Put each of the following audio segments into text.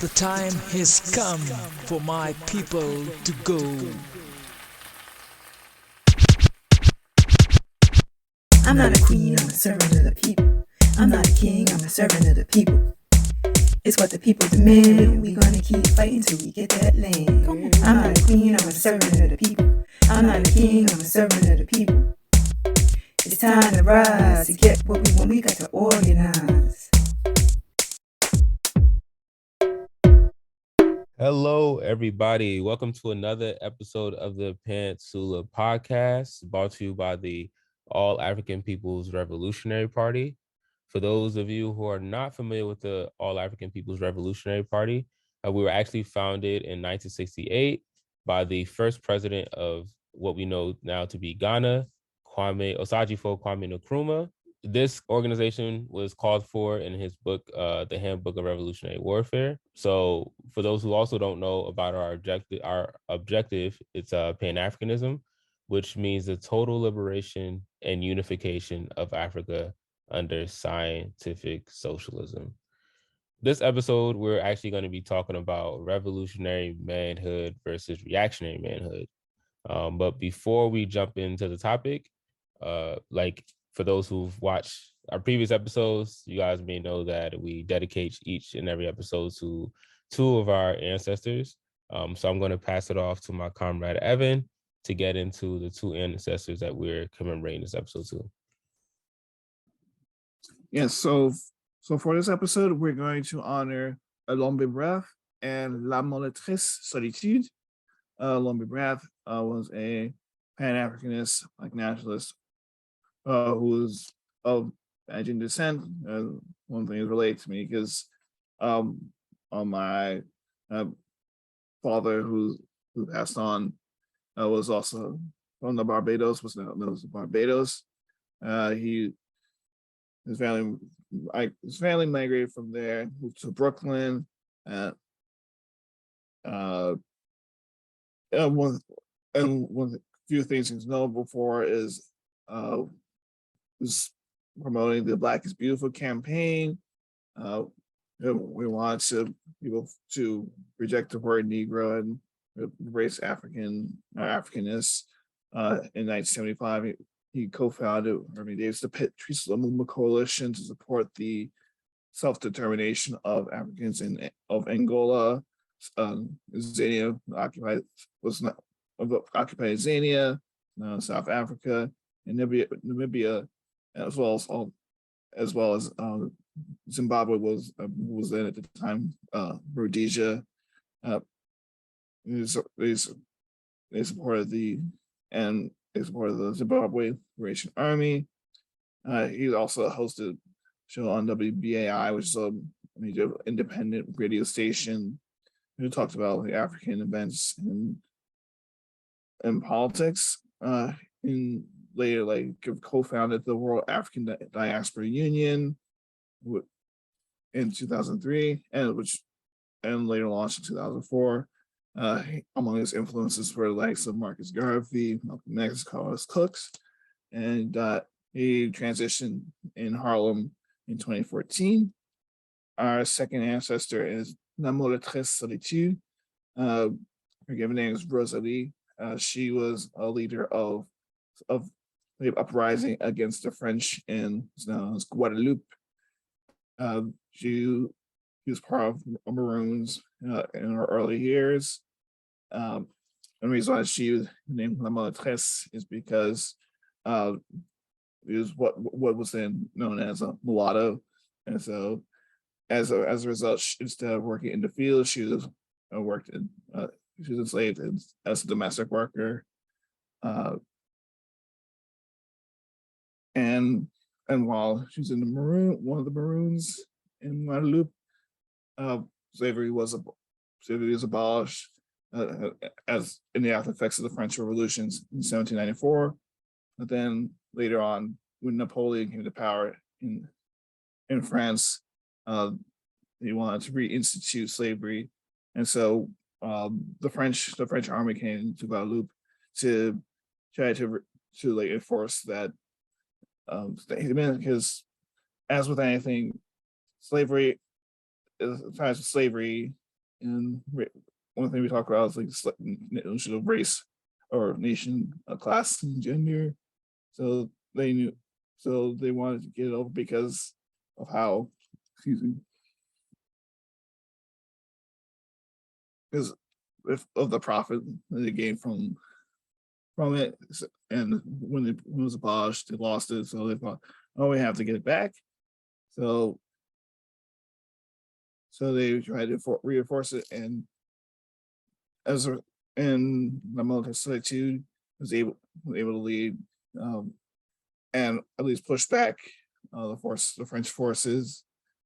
The time has come for my people to go. I'm not a queen, I'm a servant of the people. I'm not a king, I'm a servant of the people. It's what the people demand, and we gonna keep fighting till we get that land. I'm not a queen, I'm a servant of the people. I'm not a king, I'm a servant of the people. It's time to rise, to get what we want, we got to organize. Hello, everybody. Welcome to another episode of the Pantsula Podcast, brought to you by the All African People's Revolutionary Party. For those of you who are not familiar with the All African People's Revolutionary Party, we were actually founded in 1968 by the first president of what we know now to be Ghana, Kwame Nkrumah. This organization was called for in his book, The Handbook of Revolutionary Warfare. So for those who also don't know about our objective, it's Pan-Africanism, which means the total liberation and unification of Africa under scientific socialism. This episode, we're actually going to be talking about revolutionary manhood versus reactionary manhood. But before we jump into the topic, for those who've watched our previous episodes, you guys may know that we dedicate each and every episode to two of our ancestors. So I'm going to pass it off to my comrade Evan to get into the two ancestors that we're commemorating this episode to. Yes, so for this episode, we're going to honor Elombe Brath and La Mulâtresse Solitude. Elombe Brath was a Pan-Africanist, nationalist, who was of Nigerian descent. One thing is related to me because my father, who passed on, was also from the Barbados. Was known as Barbados. His family migrated from there, moved to Brooklyn. One of the few things he's notable for is promoting the Black is Beautiful campaign. We want people to reject the word Negro and embrace Africanness. In 1975, he co-founded the Patrice Lumumba Coalition to support the self-determination of Africans of Angola. Zania occupied Zania, South Africa, and Namibia, as well as Zimbabwe was then at the time Rhodesia. They supported the Zimbabwe Liberation Army. He also hosted a show on WBAI, which is a major independent radio station, who talked about the African events and politics. Later, co-founded the World African Diaspora Union in 2003, and later launched in 2004. Among his influences were the likes of Marcus Garvey, Malcolm X, Carlos Cooks, and he transitioned in Harlem in 2014. Our second ancestor is La Mulâtresse Solitude. Her given name is Rosalie. She was a leader of the uprising against the French in Guadeloupe. She was part of Maroons in her early years. And the reason why she was named La Mulâtresse is because it was what was then known as a mulatto, and so as a result, instead of working in the field, she was enslaved as a domestic worker. And while she was in one of the Maroons in Guadeloupe, slavery was abolished as in the after effects of the French Revolutions in 1794. But then later on, when Napoleon came to power in France, he wanted to reinstitute slavery, and so the French army came to Guadeloupe to try to enforce that. Because as with anything, slavery And one thing we talk about is like notion of race or nation, class, and gender. So they wanted to get it over because of how, excuse me, because of the profit that they gained from it. And when it was abolished, they lost it. So they thought, oh, we have to get it back. So they tried to reinforce it, and the Mulâtresse Solitude was able to lead, and at least push back the French forces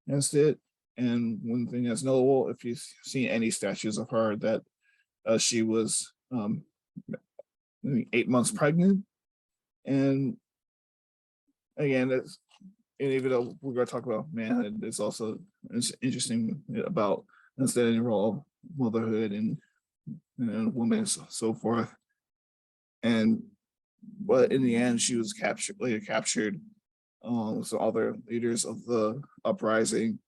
against it. And one thing that's notable, if you've seen any statues of her, that she was 8 months pregnant. And again, even though we're going to talk about manhood, it's also interesting about understanding the role of motherhood and women and so forth. But in the end, she was later captured with some other leaders of the uprising,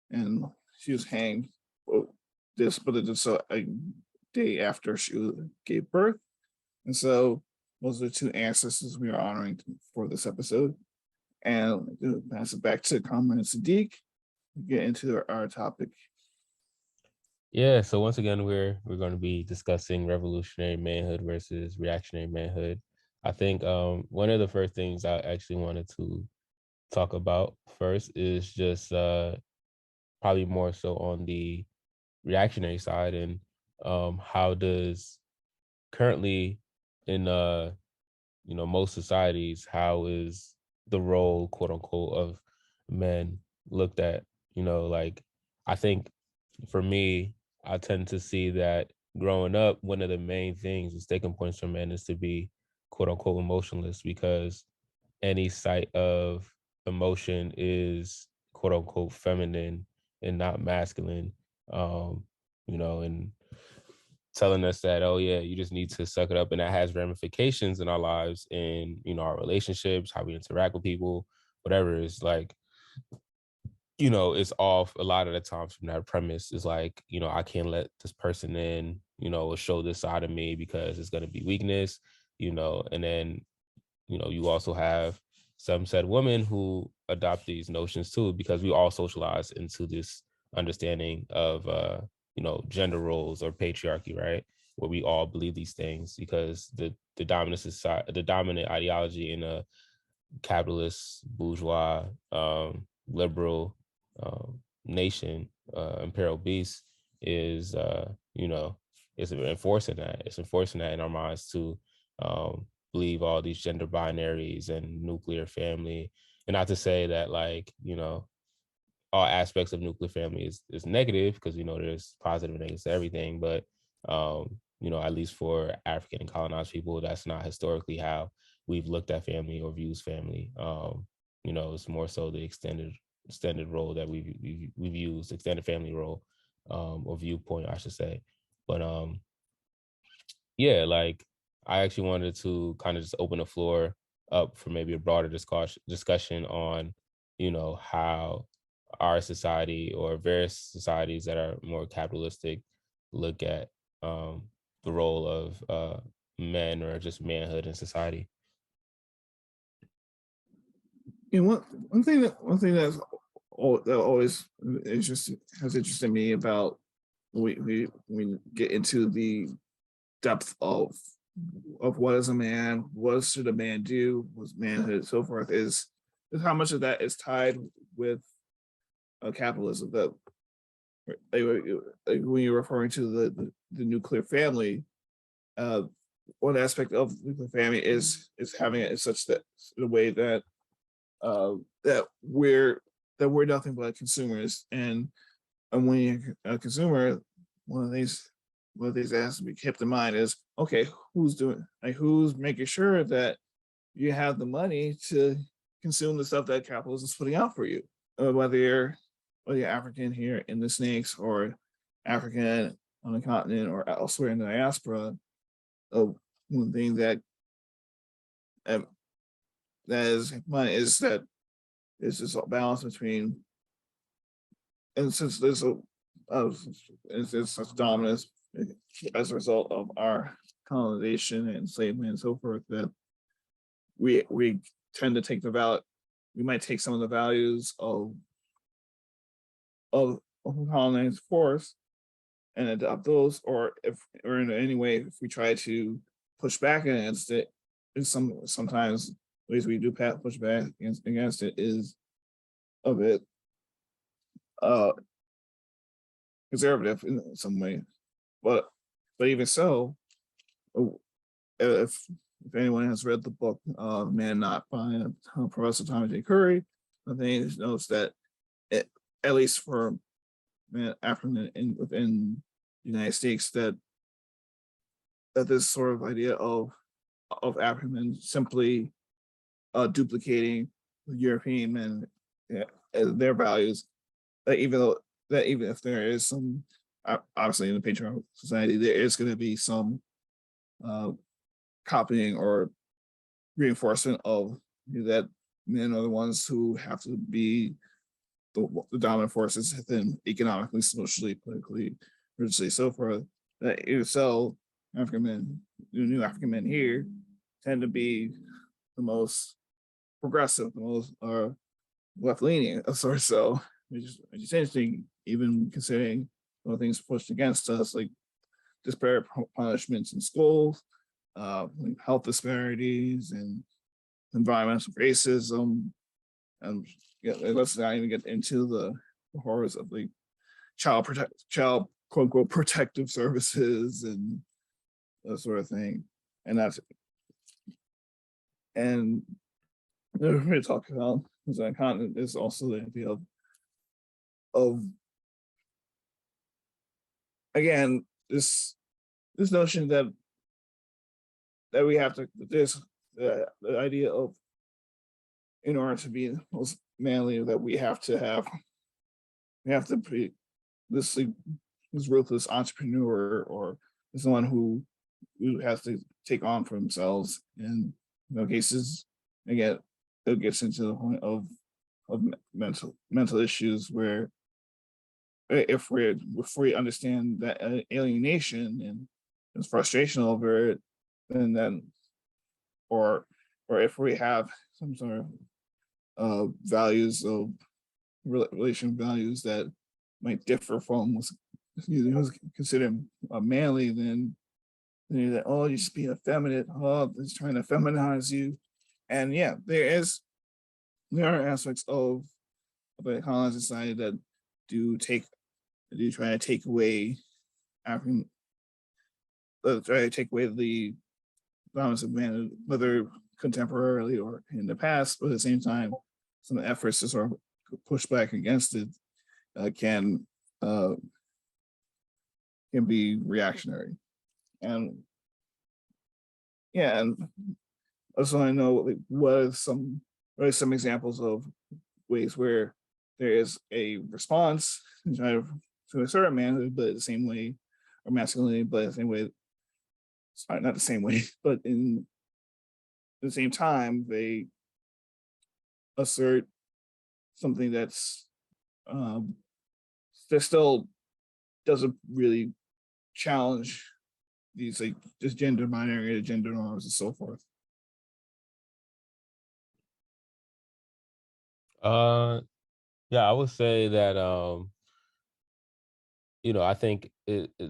and she was hanged. But it just a day after she gave birth. And so those are the two ancestors we are honoring for this episode. And I'll pass it back to Kwame and Sadiq to get into our topic. Yeah, so once again, we're going to be discussing revolutionary manhood versus reactionary manhood. I think one of the first things I actually wanted to talk about first is just probably more so on the reactionary side, and how does currently in most societies, how is the role, quote unquote, of men looked at? Like, I think for me, I tend to see that growing up, one of the main things, is taking points from men, is to be, quote unquote, emotionless, because any sight of emotion is, quote unquote, feminine and not masculine. And telling us that, oh yeah, you just need to suck it up, and that has ramifications in our lives, in our relationships, how we interact with people, whatever. Is like, it's off a lot of the times from that premise. Is like, I can't let this person in, or show this side of me, because it's going to be weakness, and then you also have some said women who adopt these notions too, because we all socialize into this understanding of gender roles or patriarchy, right? Where we all believe these things, because the dominant society, the dominant ideology in a capitalist, bourgeois, liberal nation, imperial beast, is it's enforcing that. It's enforcing that in our minds to believe all these gender binaries and nuclear family. And not to say that, like, all aspects of nuclear family is negative, because there's positive and negatives to everything, but at least for African and colonized people, that's not historically how we've looked at family or views family. It's more so the extended role that we've used, extended family role, or viewpoint, I should say. But yeah, like, I actually wanted to kind of just open the floor up for maybe a broader discussion on, how our society, or various societies that are more capitalistic, look at the role of men, or just manhood in society. One thing that always has interested me about we get into the depth of what is a man, what should a man do, what's manhood, so forth, is how much of that is tied with capitalism. That when you're referring to the nuclear family, one aspect of nuclear family is having it in such that, in a way that that we're nothing but consumers, and when you're a consumer, one of these that has to be kept in mind is, okay, who's making sure that you have the money to consume the stuff that capitalism is putting out for you, whether you're African here in the snakes, or African on the continent, or elsewhere in the diaspora. One thing that is money is that there's this balance between, and since there's it's such dominance as a result of our colonization and enslavement and so forth that we tend to take we might take some of the values of colonized force and adopt those, or in any way if we try to push back against it, sometimes ways we do push back against it is a bit conservative in some way, but even so, if anyone has read the book Man Not by Professor Thomas J. Curry, I think he knows that at least for African within the United States, that this sort of idea of African men simply duplicating European men, their values, even if there is some, obviously in the patriarchal society, there is going to be some copying or reinforcement of that men are the ones who have to be the dominant forces within economically, socially, politically, religiously, so forth. That so African men, new African men here, tend to be the most progressive, the most left-leaning of sorts. So which is interesting, even considering all things pushed against us, like disparate punishments in schools, health disparities, and environmental racism, and let's not even get into the horrors of like child quote unquote protective services and that sort of thing. And we're going to talk about as a continent is also the idea of again this notion that we have to, there's the idea of, in order to be most manly, that we have to be this ruthless entrepreneur, or someone who has to take on for themselves. And in cases, again, it gets into the point of mental issues where if we understand that alienation and there's frustration over it, and then or if we have some sort of values of relation values that might differ from what's considered manly, then you're like, oh, you're just being effeminate, oh, it's trying to feminize you. And yeah, there are aspects of a colonized society that do try to take away the dominance of man, whether contemporarily or in the past, but at the same time, some efforts to sort of push back against it can be reactionary. And yeah, and also I know like, what are some examples of ways where there is a response to assert manhood, but the same way, or masculinity, but the same way, sorry, not the same way, but in the same time, they assert something that's that still doesn't really challenge these like just gender binary, gender norms, and so forth. Yeah, I would say that I think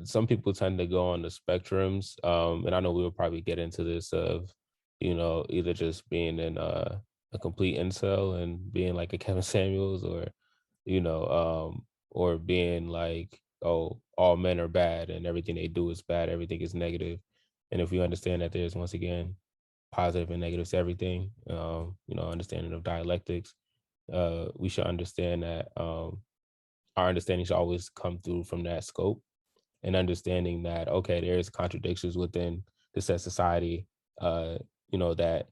some people tend to go on the spectrums, and I know we will probably get into this of either just being in a complete incel and being like a Kevin Samuels, or or being like, oh, all men are bad and everything they do is bad, everything is negative. And if we understand that there's, once again, positive and negatives to everything, understanding of dialectics, we should understand that our understanding should always come through from that scope, and understanding that, okay, there's contradictions within the said society, that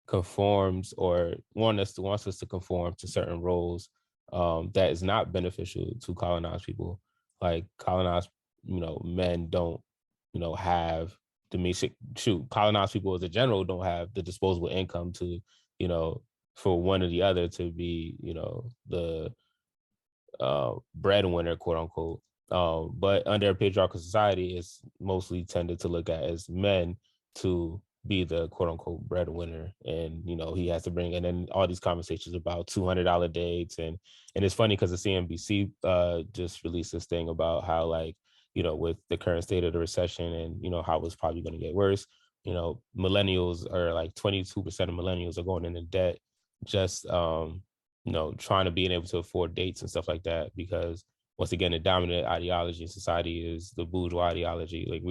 conforms or wants us to conform to certain roles that is not beneficial to colonized people. Like colonized, men don't, have colonized people as a general don't have the disposable income to, for one or the other to be, the breadwinner, quote unquote. But under a patriarchal society, it's mostly tended to look at as men to be the quote unquote breadwinner, and he has to bring, and then all these conversations about $200 dates, and it's funny because the CNBC just released this thing about how, like, with the current state of the recession, and how it's probably going to get worse. Millennials are like 22% of millennials are going into debt, just trying to be able to afford dates and stuff like that, because once again, the dominant ideology in society is the bourgeois ideology. Like,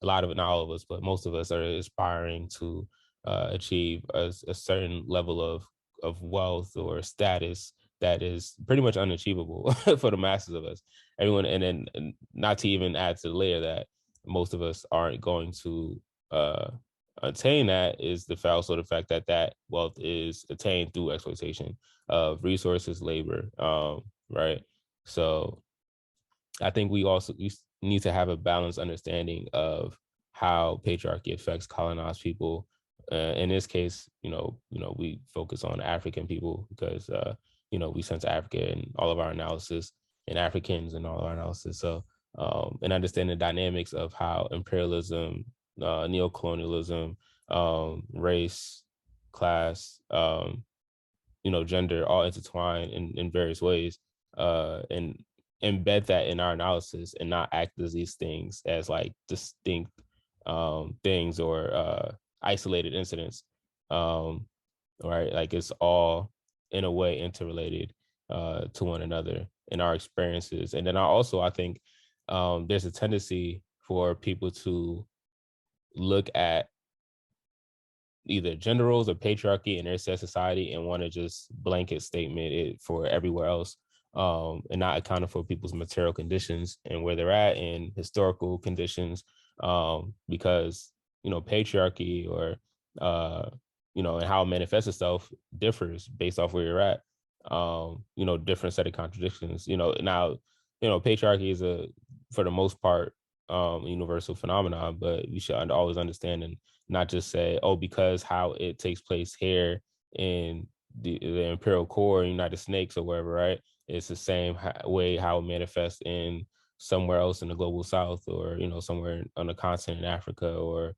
a lot of it, not all of us, but most of us are aspiring to achieve a certain level of wealth or status that is pretty much unachievable for the masses of us. Everyone, and not to even add to the layer that most of us aren't going to attain that, is also the fact that that wealth is attained through exploitation of resources, labor, right? So I think we need to have a balanced understanding of how patriarchy affects colonized people. In this case, we focus on African people because we sense Africa in all of our analysis, and Africans in all of our analysis. So and understand the dynamics of how imperialism, neo-colonialism, race, class, gender all intertwine in various ways, and embed that in our analysis, and not act as these things as like distinct things or isolated incidents, right? Like, it's all in a way interrelated to one another in our experiences. And then I think there's a tendency for people to look at either gender roles or patriarchy in their said society and want to just blanket statement it for everywhere else, and not accounting for people's material conditions and where they're at in historical conditions, because patriarchy, or and how it manifests itself, differs based off where you're at. Different set of contradictions. Now, patriarchy is for the most part, universal phenomenon, but we should always understand and not just say, oh, because how it takes place here in the imperial core, United Snakes, or wherever, right? It's the same way how it manifests in somewhere else in the global south, or somewhere on the continent in Africa, or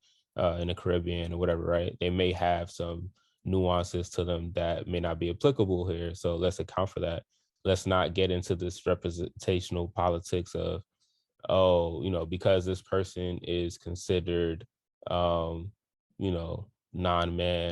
in the Caribbean, or whatever, right? They may have some nuances to them that may not be applicable here. So let's account for that. Let's not get into this representational politics of, oh, because this person is considered non-man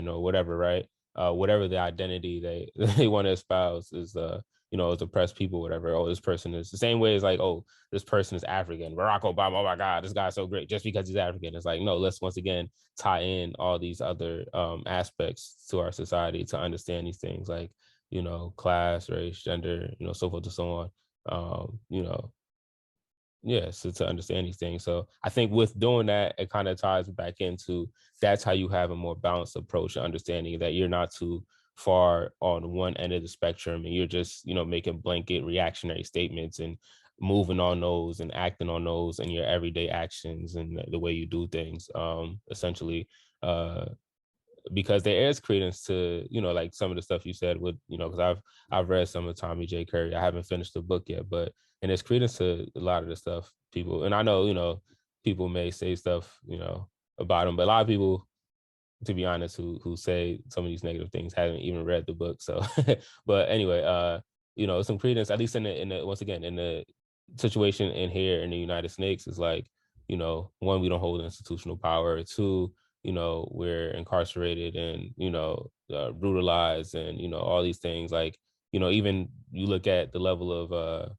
or whatever, right? Whatever the identity they want to espouse is, as oppressed people, whatever. Oh, this person is the same way as, like, oh, this person is African. Barack Obama, oh my God, this guy's so great just because he's African. It's like, no, let's once again tie in all these other aspects to our society to understand these things, like, class, race, gender, so forth and so on. So to understand these things. So I think with doing that, it kind of ties back into, that's how you have a more balanced approach to understanding that you're not too far on one end of the spectrum, and you're just, making blanket reactionary statements and moving on those and acting on those in your everyday actions and the way you do things, essentially. Because there is credence to, like some of the stuff you said with, because I've read some of Tommy J. Curry. I haven't finished the book yet, but, and there's credence to a lot of the stuff people, and I know, people may say stuff, about him, but a lot of people, to be honest, who say some of these negative things haven't even read the book. So, but anyway, some credence, at least in the once again, in the situation in here in the United Snakes, is like, one, we don't hold institutional power. Two, we're incarcerated and, brutalized and, all these things. Like, even you look at the level of,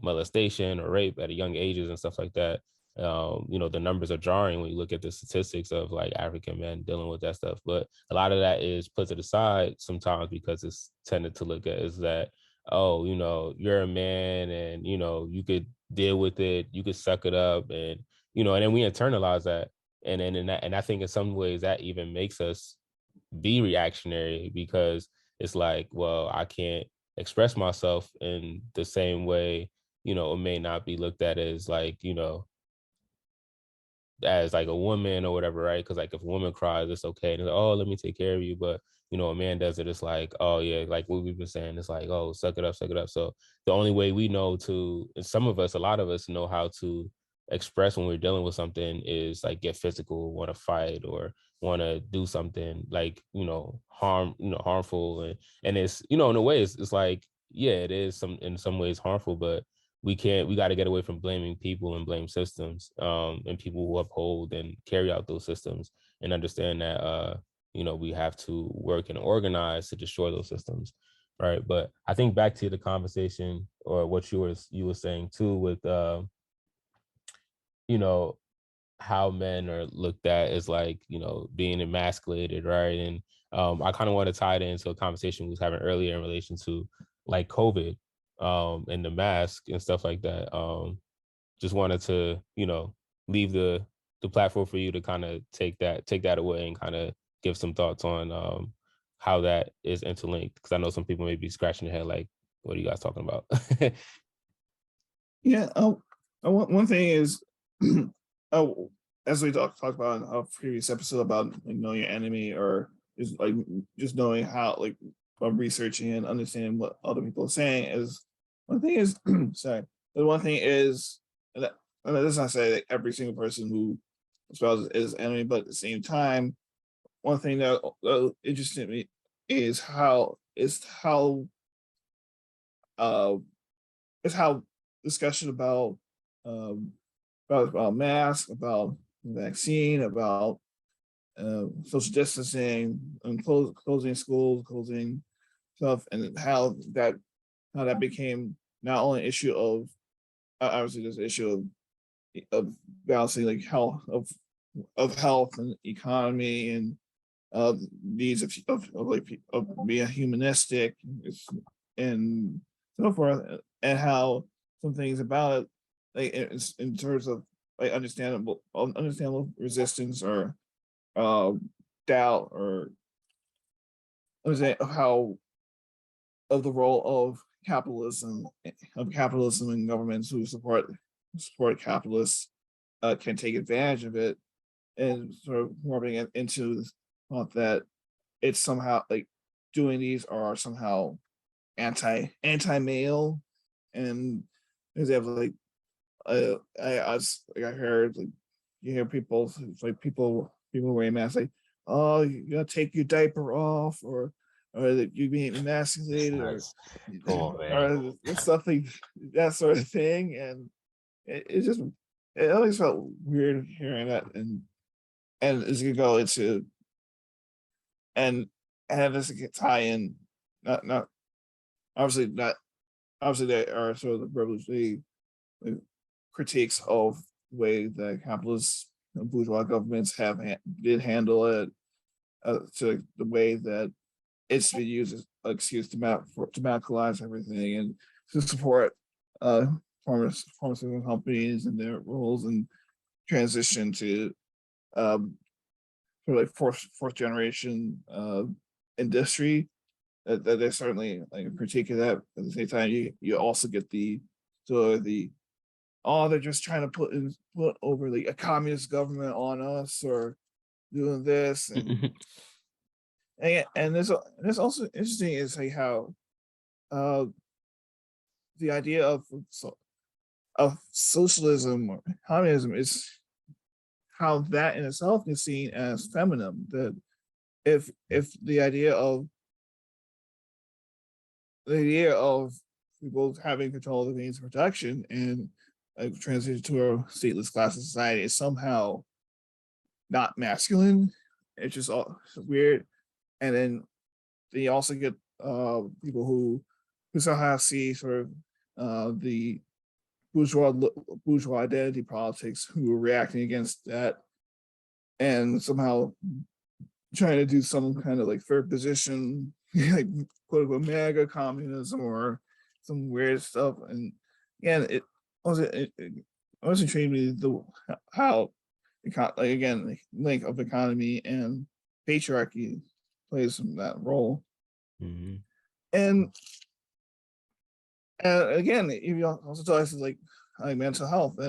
molestation or rape at young ages and stuff like that. The numbers are jarring when you look at the statistics of, like, African men dealing with that stuff. But a lot of that is put to the side sometimes because it's tended to look at is that, oh, you're a man and, you could deal with it, you could suck it up, and, and then we internalize that. And then and I think in some ways that even makes us be reactionary, because it's like, well, I can't express myself in the same way, it may not be looked at as, like, as like a woman or whatever, right? Because like if a woman cries, it's okay. And it's like, oh, let me take care of you. But a man does it, it's like, oh yeah, like what we've been saying, it's like, oh, suck it up, suck it up. So the only way we know to, and some of us, a lot of us know how to express when we're dealing with something is like get physical, want to fight or want to do something like, harmful. And it's, in a way it's like, yeah, it is in some ways harmful, but we got to get away from blaming people and blame systems, and people who uphold and carry out those systems, and understand that, we have to work and organize to destroy those systems. Right. But I think back to the conversation or what you were saying too with, how men are looked at as like, being emasculated. Right. And I kind of want to tie it into a conversation we was having earlier in relation to like COVID, and the mask and stuff like that. Just wanted to, leave the platform for you to kind of take that away and kind of give some thoughts on how that is interlinked. Because I know some people may be scratching their head like, what are you guys talking about? Yeah. One thing is, as we talked about in a previous episode about like knowing your enemy, or just knowing how researching and understanding what other people are saying is one thing. Is sorry, the one thing is that, and that does not say that every single person who espouses is enemy, but at the same time, one thing that interested me is how discussion about masks, about vaccine, about social distancing, and closing schools, closing stuff, and how that became not only an issue of obviously there's an issue of balancing like health of health and economy and needs of being humanistic and so forth, and how some things about it, like in terms of like understandable resistance or doubt, or how of the role of capitalism and governments who support capitalists can take advantage of it, and sort of warping it into the thought that it's somehow like doing these are somehow anti-male, and example like I heard like you hear people wearing masks like, oh, you gotta take your diaper off, or that you're being emasculated, or something that sort of thing, and it always felt weird hearing that, and it's gonna go into and this can tie in not obviously not obviously there are sort of the revolutionary critiques of the way that capitalist and bourgeois governments did handle it, to the way that it's been used as an excuse to medicalize everything and to support pharmaceutical companies and their roles and transition to sort of like fourth generation industry. That there's certainly like a critique of that. At the same time, you also get the they're just trying to put over like a communist government on us, or doing this, and there's also interesting is like how the idea of socialism or communism is how that in itself is seen as feminine. That if the idea of people having control of the means of production and transition to a stateless class of society is somehow not masculine, it's just all weird. And then they also get people who somehow see sort of the bourgeois identity politics, who are reacting against that and somehow trying to do some kind of like third position, like quote unquote MAGA communism or some weird stuff. And again, it always intrigued me how again link of economy and patriarchy plays that role. Mm-hmm. And again, you also tell us like mental health,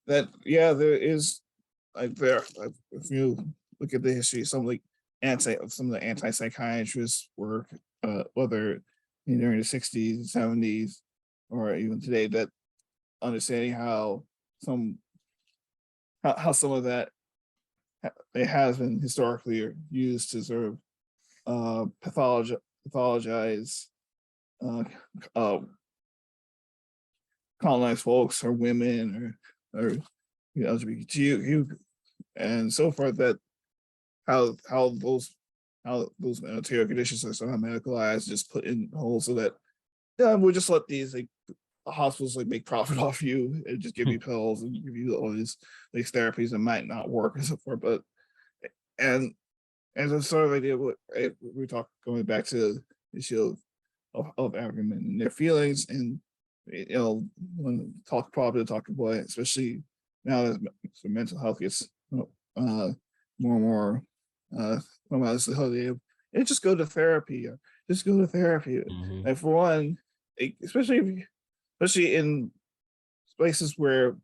that yeah, there is if you look at the history, some of the anti-psychiatrists work, whether during the 60s and 70s or even today, that understanding how some of that it has been historically used to sort of pathologize colonized folks or women or LGBTQ and so forth, that how those material conditions are somehow medicalized, just put in holes so that we'll just let these hospitals make profit off you and just give you pills and give you all these therapies that might not work and so forth. But and the sort of idea we talk going back to the issue of African men and their feelings, and when talk about, especially now that mental health gets more and more and just go to therapy, or just go to therapy. And for one, especially in places where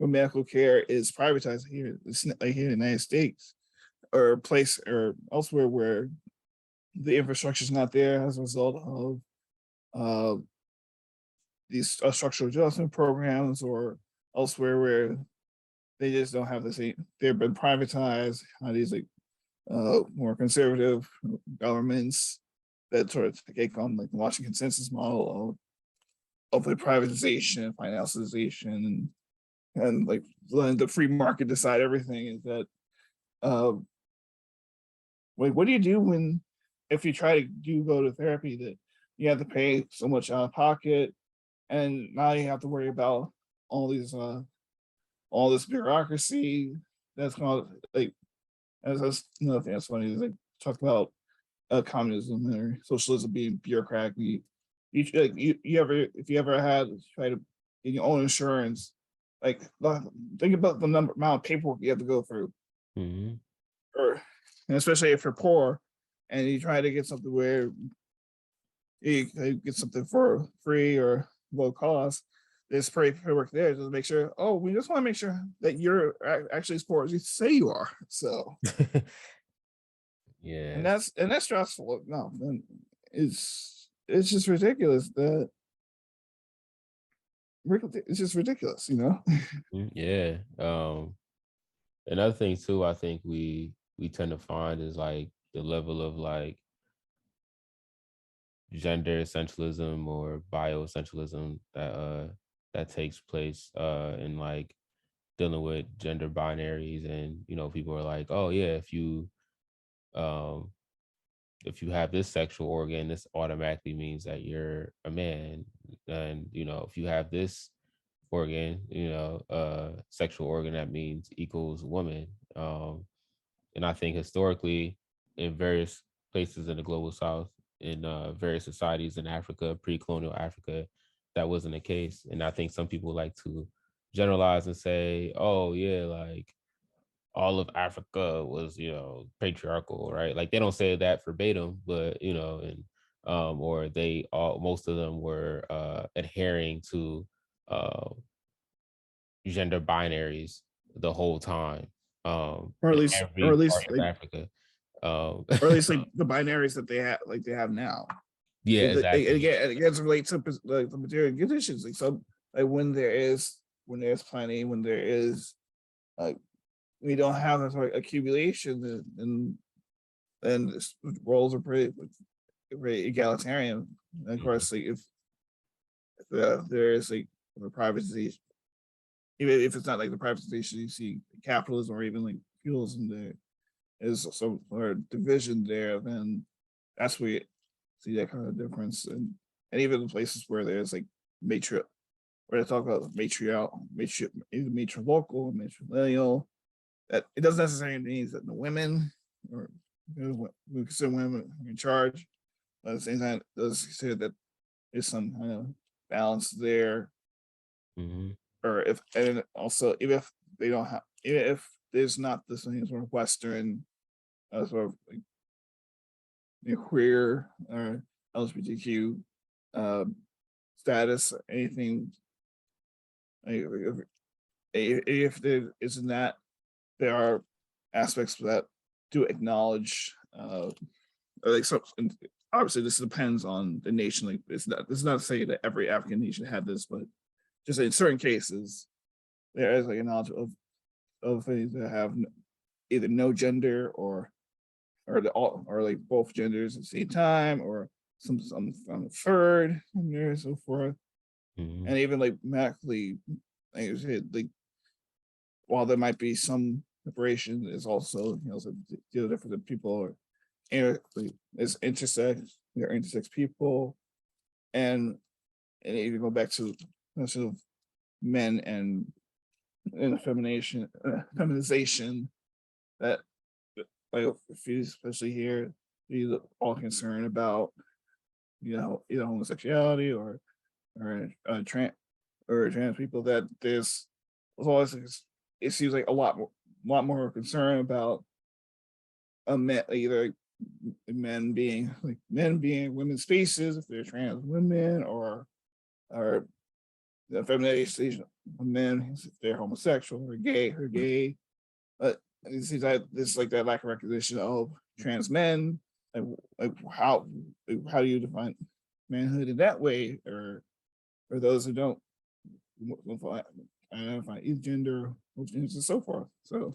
medical care is privatized here in the United States, or elsewhere where the infrastructure is not there as a result of these structural adjustment programs, or elsewhere where they just don't have the same. They've been privatized. These more conservative governments that sort of take on the Washington consensus model of the privatization, financialization, and letting the free market decide everything. Is that what do you do if you try to go to therapy, that you have to pay so much out of pocket, and now you have to worry about all this bureaucracy that's called that's another thing that's funny is talk about communism or socialism being bureaucratic. If you ever had try to get your own insurance, think about the amount of paperwork you have to go through, or and especially if you're poor and you try to get something where you get something for free or low cost. There's paperwork there to make sure. Oh, we just want to make sure that you're actually as poor as you say you are. So, yeah, and that's stressful. No, it's just ridiculous. It's just ridiculous, Yeah. Another thing too, I think we tend to find is the level of gender essentialism or bioessentialism that takes place in dealing with gender binaries, and people are like, oh yeah, if you have this sexual organ, this automatically means that you're a man, and if you have this organ, sexual organ, that means equals woman. And I think historically, in various places in the global South, in various societies in Africa, pre-colonial Africa, that wasn't the case. And I think some people like to generalize and say, oh yeah, all of Africa was, patriarchal, right? They don't say that verbatim, but and or most of them were adhering to gender binaries the whole time, or at in least, every part of Africa. or at least the binaries that they have now. Yeah, exactly. It gets relate to the material conditions. When there's plenty, when there is we don't have this accumulation, and roles are pretty egalitarian. And of course, if there is a privatization, even if it's not the privatization, you see capitalism or even fuels in there is some or division there, then that's where you see that kind of difference. And even the places where there's where they talk about either matrilocal, matrilineal, that it doesn't necessarily mean that the women or we consider women in charge, but at the same time, it does consider that there's some kind of balance there. Or even if they don't have, even if there's not the same sort of Western sort of queer or LGBTQ status, anything if there isn't that, there are aspects that do acknowledge, like some. Obviously, this depends on the nation. Like, it's not to say that every African nation had this, but just in certain cases, there is like a knowledge of things that have either no gender or or like both genders at the same time, or some third gender and so forth. Mhm. And even like medically, like I said, like while there might be some separation, is also deal different people or like, it's they're intersex people, and even go back to sort of men and feminization that like if you especially here, you all concerned about either homosexuality or trans people, that there's always it seems like a lot more concern about a man, either men being women's spaces if they're trans women, or the feminization of men if they're homosexual or gay. But it seems like there's like that lack of recognition of trans men. Like how do you define manhood in that way, or those who don't identify either gender or genders and so forth. So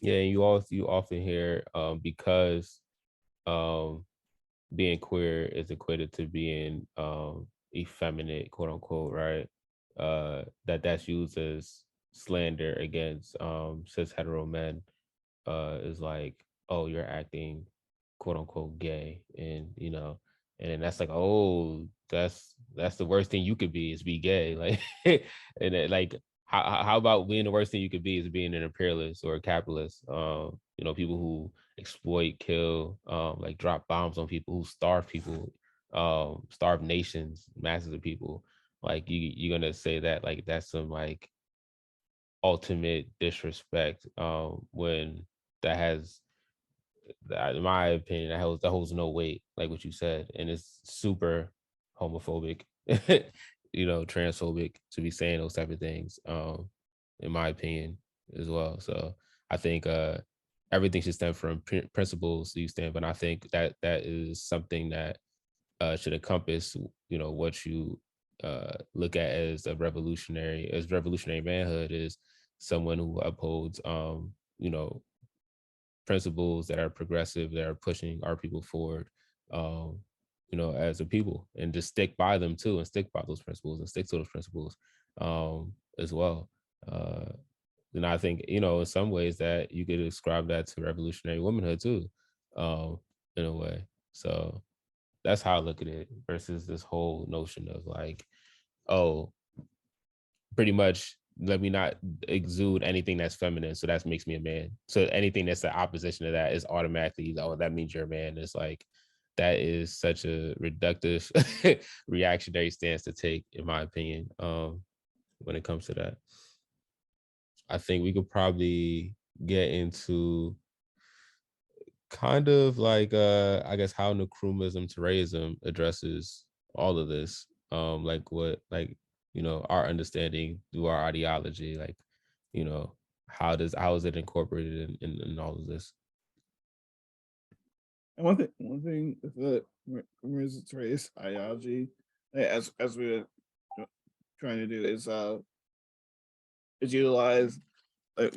Yeah, you often hear because um being queer is equated to being effeminate, quote unquote, right? That's used as slander against cis hetero men. Is like, oh, you're acting quote unquote gay, and and then that's like, oh, that's the worst thing you could be, is be gay. Like and then, like, how about being the worst thing you could be is being an imperialist or a capitalist? People who exploit, kill, like drop bombs on people, who starve people, starve nations, masses of people. Like you're gonna say that like that's some like ultimate disrespect, when that has, in my opinion, that holds no weight, like what you said, and it's super homophobic, transphobic to be saying those type of things, in my opinion as well. So I think everything should stem from principles you stand, but I think that is something that should encompass, what you look at as revolutionary manhood, is someone who upholds, you know, principles that are progressive, that are pushing our people forward, as a people, and just stick by them too, and stick by those principles, and stick to those principles, as well. Uh, and I think, in some ways that you could ascribe that to revolutionary womanhood too, in a way. So that's how I look at it, versus this whole notion of like, oh, pretty much let me not exude anything that's feminine, so that makes me a man. So anything that's the opposition of that is automatically, oh, that means you're a man. It's like, that is such a reductive reactionary stance to take, in my opinion, when it comes to that. I think we could probably get into kind of like, I guess, how Nkrumahism, Toureism addresses all of this, like what, like, our understanding through our ideology, like, how is it incorporated in all of this? and one thing with the race ideology, as we're trying to do, is utilize a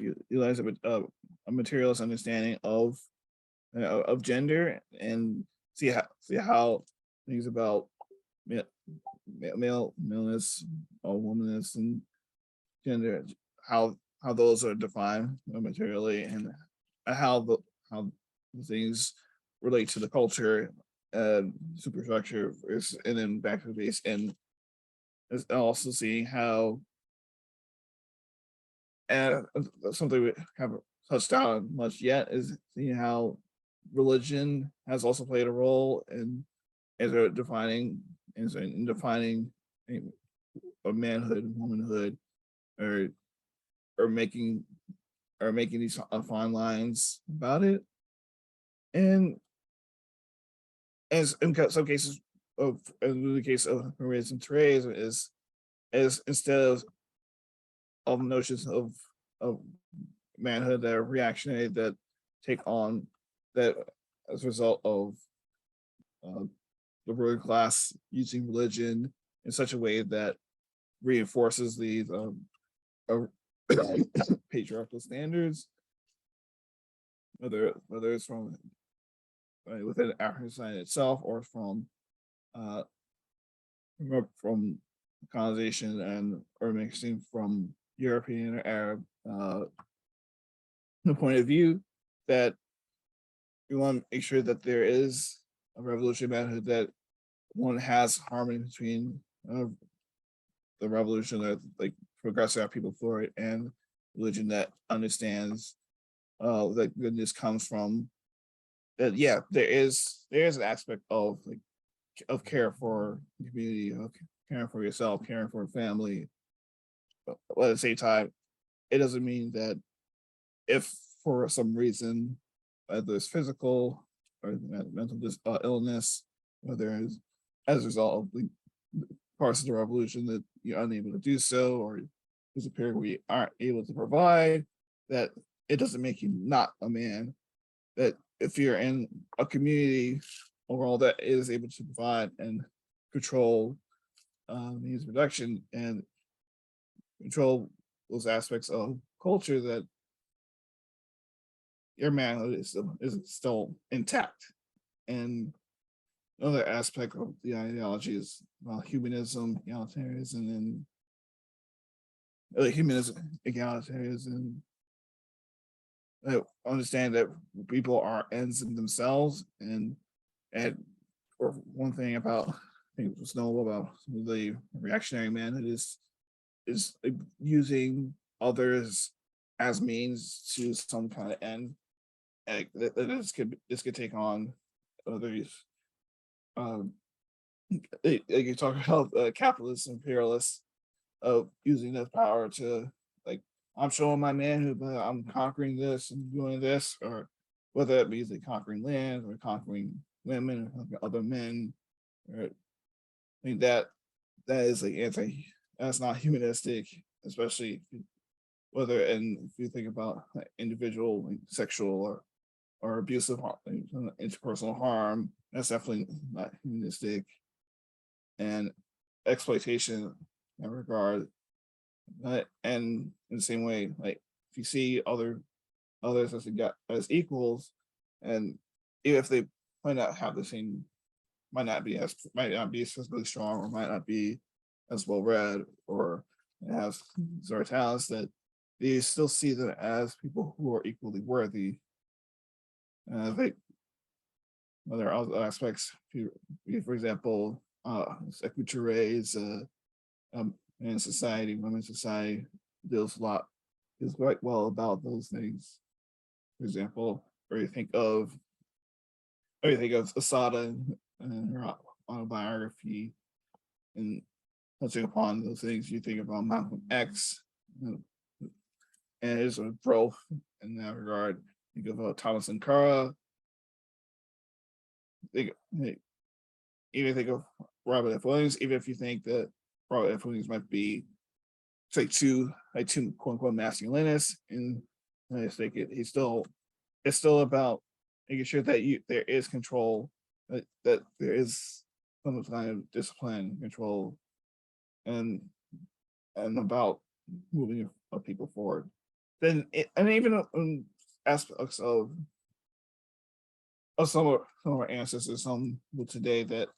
materialist understanding of gender, and see how things about maleness or womanness and gender, how those are defined materially, and how things relate to the culture and superstructure, and then back to the base, and also seeing how, and something we haven't touched on much yet, is seeing how religion has also played a role in defining in defining a manhood, womanhood, or or making making these fine lines about it. And as in some cases of, in the case of raising trays, is instead of notions of manhood that are reactionary, that take on that as a result of the ruling class using religion in such a way that reinforces these patriarchal standards, whether it's from within African society itself or from colonization and or mixing from European or Arab the point of view, that we want to make sure that there is a revolutionary manhood, that one has harmony between the revolution, that like progressive people for it, and religion that understands that goodness comes from that. Yeah, there is an aspect of like of care for the community, of caring for yourself, caring for a family. But at the same time, it doesn't mean that if for some reason, whether it's physical or mental illness, whether it's as a result of the parts of the revolution that you're unable to do so, or there's a period where you aren't able to provide, that it doesn't make you not a man. That if you're in a community overall that is able to provide and control means of production and control those aspects of culture, that your manhood is still intact. And another aspect of the ideology is humanism, egalitarianism, and humanism, egalitarianism. I understand that people are ends in themselves, and or one thing about I think what's notable about the reactionary manhood is using others as means to some kind of end. And this could take on others. You talk about capitalist imperialists of using that power to, like, I'm showing my manhood, but I'm conquering this and doing this, or whether that means like conquering land or conquering women or other men. Or, I mean that is like that's not humanistic, especially whether, and if you think about like, individual like, sexual or abusive interpersonal harm, that's definitely not humanistic. And exploitation in that regard, and in the same way, like if you see others as equals, and even if they might not have the same, might not be as physically strong, or might not be as well read, or have sort of talents, that they still see them as people who are equally worthy. I think there are other aspects. For example, Kwame Ture's in society, women's society deals quite well about those things. For example, or you think of Asada and her autobiography, and touching upon those things, you think about Malcolm X, and his growth in that regard. Think of Thomas Sankara. Even think of Robert F. Williams. Even if you think that Robert F. Williams might be too quote unquote masculinist, and I think it's still about making sure that there is control, that there is some kind of discipline, control, and about moving people forward. Then and even aspects of some of our ancestors, some today, that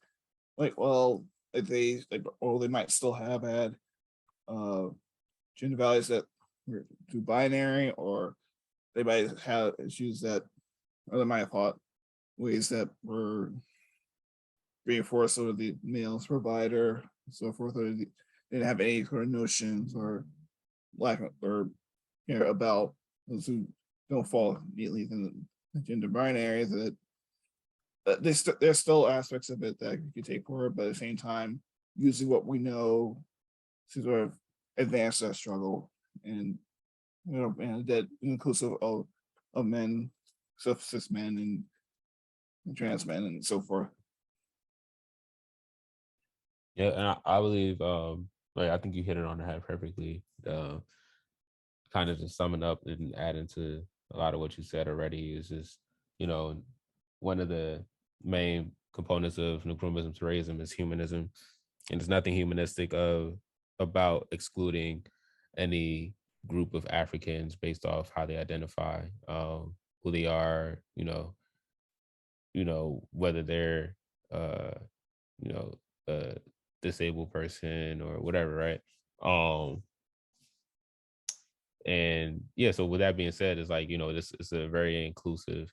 they might still have had gender values that were too binary, or they might have issues that, or they might have thought ways that were reinforced, sort of the male's provider, so forth, or they didn't have any sort of notions or lack of, or about those who don't fall neatly in the gender binary, that there's still aspects of it that you can take forward, but at the same time, using what we know to sort of advance that struggle, and and that inclusive of men, cis men, and trans men, and so forth. Yeah, and I believe, I think you hit it on the head perfectly. kind of just summing up and adding to a lot of what you said already, is just, one of the main components of Nkrumah's terrorism is humanism, and there's nothing humanistic about excluding any group of Africans based off how they identify, who they are, whether they're you know a disabled person or whatever, right? And yeah, so with that being said, it's like, this is a very inclusive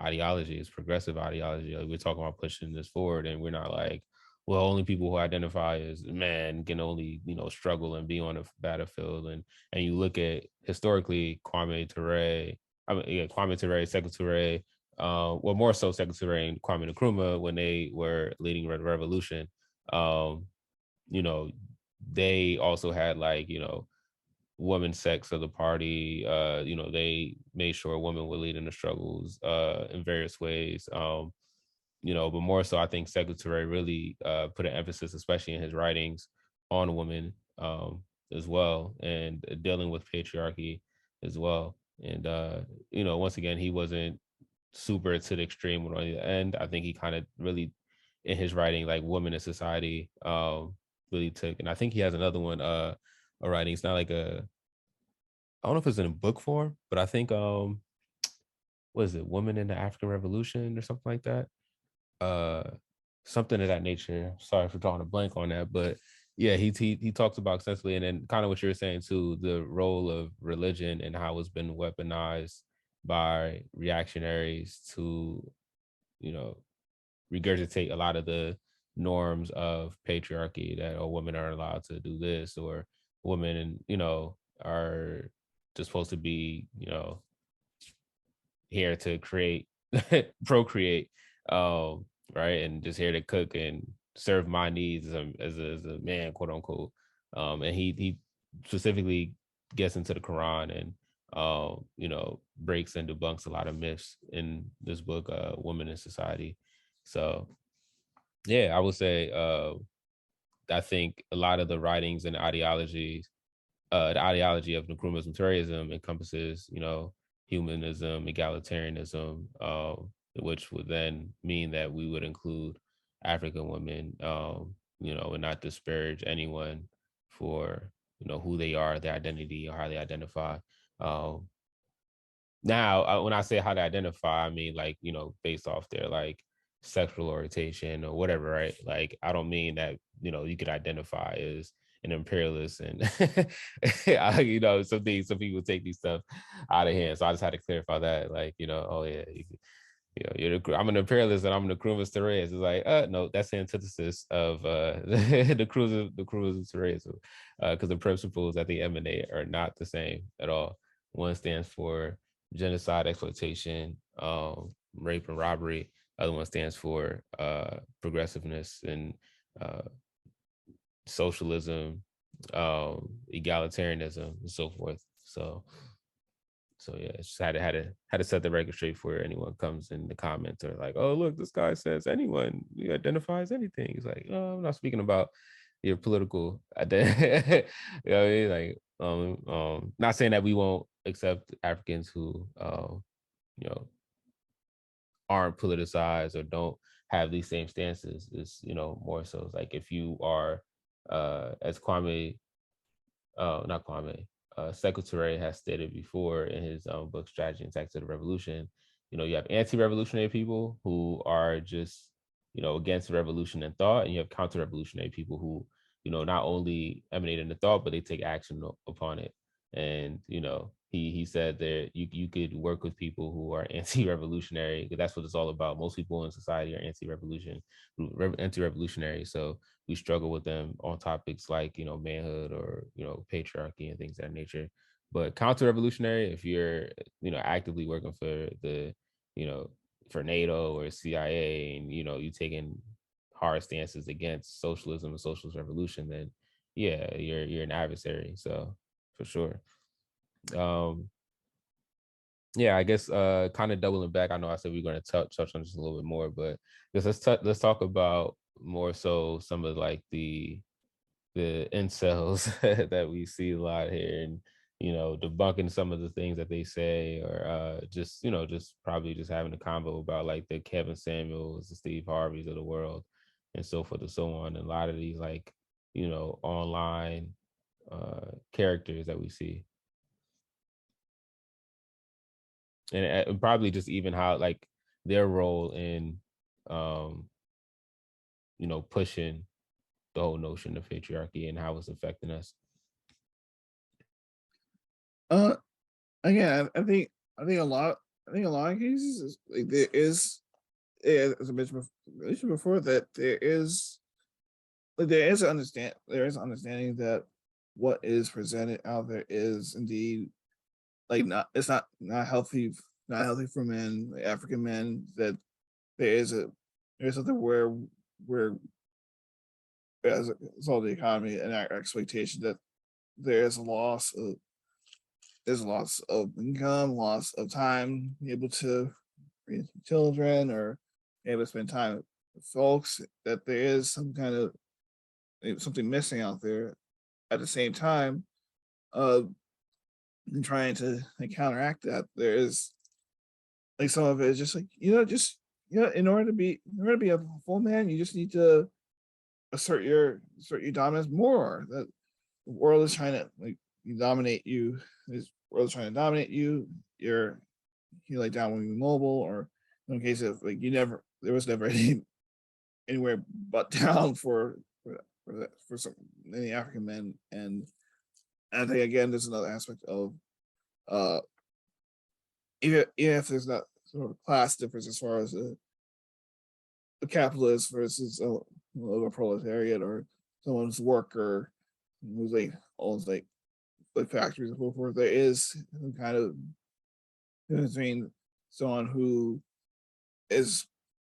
ideology. It's progressive ideology. Like, we're talking about pushing this forward, and we're not like, well, only people who identify as man can only, struggle and be on a battlefield. And you look at historically Kwame Ture, Kwame Ture, Sekou Toure, well, more so Sekou Toure and Kwame Nkrumah, when they were leading the revolution, they also had, like, women's sex of the party. They made sure women would lead in the struggles in various ways. But more so, I think Sekou Toure really put an emphasis, especially in his writings, on women as well, and dealing with patriarchy as well. And once again, he wasn't super to the extreme on the end. I think he kind of really, in his writing, like Women in Society, really took. And I think he has another one, a writing. It's not like I don't know if it's in a book form, but I think what is it, Women in the African Revolution or something like that. Something of that nature. Sorry for drawing a blank on that, but yeah, he talks about extensively, and then kind of what you were saying too, the role of religion and how it's been weaponized by reactionaries to, regurgitate a lot of the norms of patriarchy, that women are allowed to do this, or women, are just supposed to be, here to create, procreate, right, and just here to cook and serve my needs as a man, quote unquote. And he specifically gets into the Quran and breaks and debunks a lot of myths in this book, Women in Society. So yeah, I would say I think a lot of the writings and ideologies, the ideology of Nkrumah's materialism encompasses, humanism, egalitarianism, which would then mean that we would include African women, and not disparage anyone for, who they are, their identity, or how they identify. Now, when I say how they identify, I mean, like, based off their, like, sexual orientation or whatever, right? Like, I don't mean that, you could identify as an imperialist, and some people take these stuff out of hand. So I just had to clarify that, like, oh yeah, I'm an imperialist and I'm the Nkrumah's Therese. It's like, no, that's the antithesis of the Nkrumah's Therese, because the principles that they emanate are not the same at all. One stands for genocide, exploitation, rape, and robbery. Other one stands for progressiveness and socialism, egalitarianism, and so forth. So yeah, just had to set the record straight for anyone comes in the comments or like, oh look, this guy says anyone he identifies anything. He's like, oh, I'm not speaking about your political identity. You know what I mean? Like, not saying that we won't accept Africans who aren't politicized or don't have these same stances. Is more so like, if you are as Kwame, not Kwame, Sekou Toure has stated before in his book Strategy and Tactics of the Revolution, you have anti-revolutionary people who are just, against the revolution in thought, and you have counter-revolutionary people who, not only emanate in the thought, but they take action upon it. And, he said that you could work with people who are anti-revolutionary, because that's what it's all about. Most people in society are anti-revolutionary. So we struggle with them on topics like, manhood or, patriarchy and things of that nature. But counter-revolutionary, if you're, actively working for the, for NATO or CIA, and, you taking hard stances against socialism and socialist revolution, then yeah, you're an adversary. So for sure. Yeah, I guess kind of doubling back. I know I said we are going to touch on this a little bit more, but I guess let's talk about more so some of like the incels that we see a lot here debunking some of the things that they say, or just probably just having a convo about like the Kevin Samuels, the Steve Harveys of the world, and so forth and so on. And a lot of these like online characters that we see, and probably just even how like their role in pushing the whole notion of patriarchy and how it's affecting us. Again, I think a lot of cases is like there is, as I mentioned before, that there is understanding that what is presented out there is indeed like it's not healthy for men, like African men, that there's something where as all the economy and our expectation that there's a loss of income, loss of time, able to raise children or able to spend time with folks, that there is some kind of something missing out there. At the same time, in trying to like counteract that, there is like some of it is just like in order to be a full man, you just need to assert your dominance more. That the world is trying to like dominate you. This world is trying to dominate you. You like down when you're mobile, or in case of like there was never anywhere but down for some many African men. And I think again there's another aspect of even if there's not sort of class difference as far as the capitalist versus a proletariat, or someone's worker who's like owns like factories and so forth. There is some kind of difference between someone who is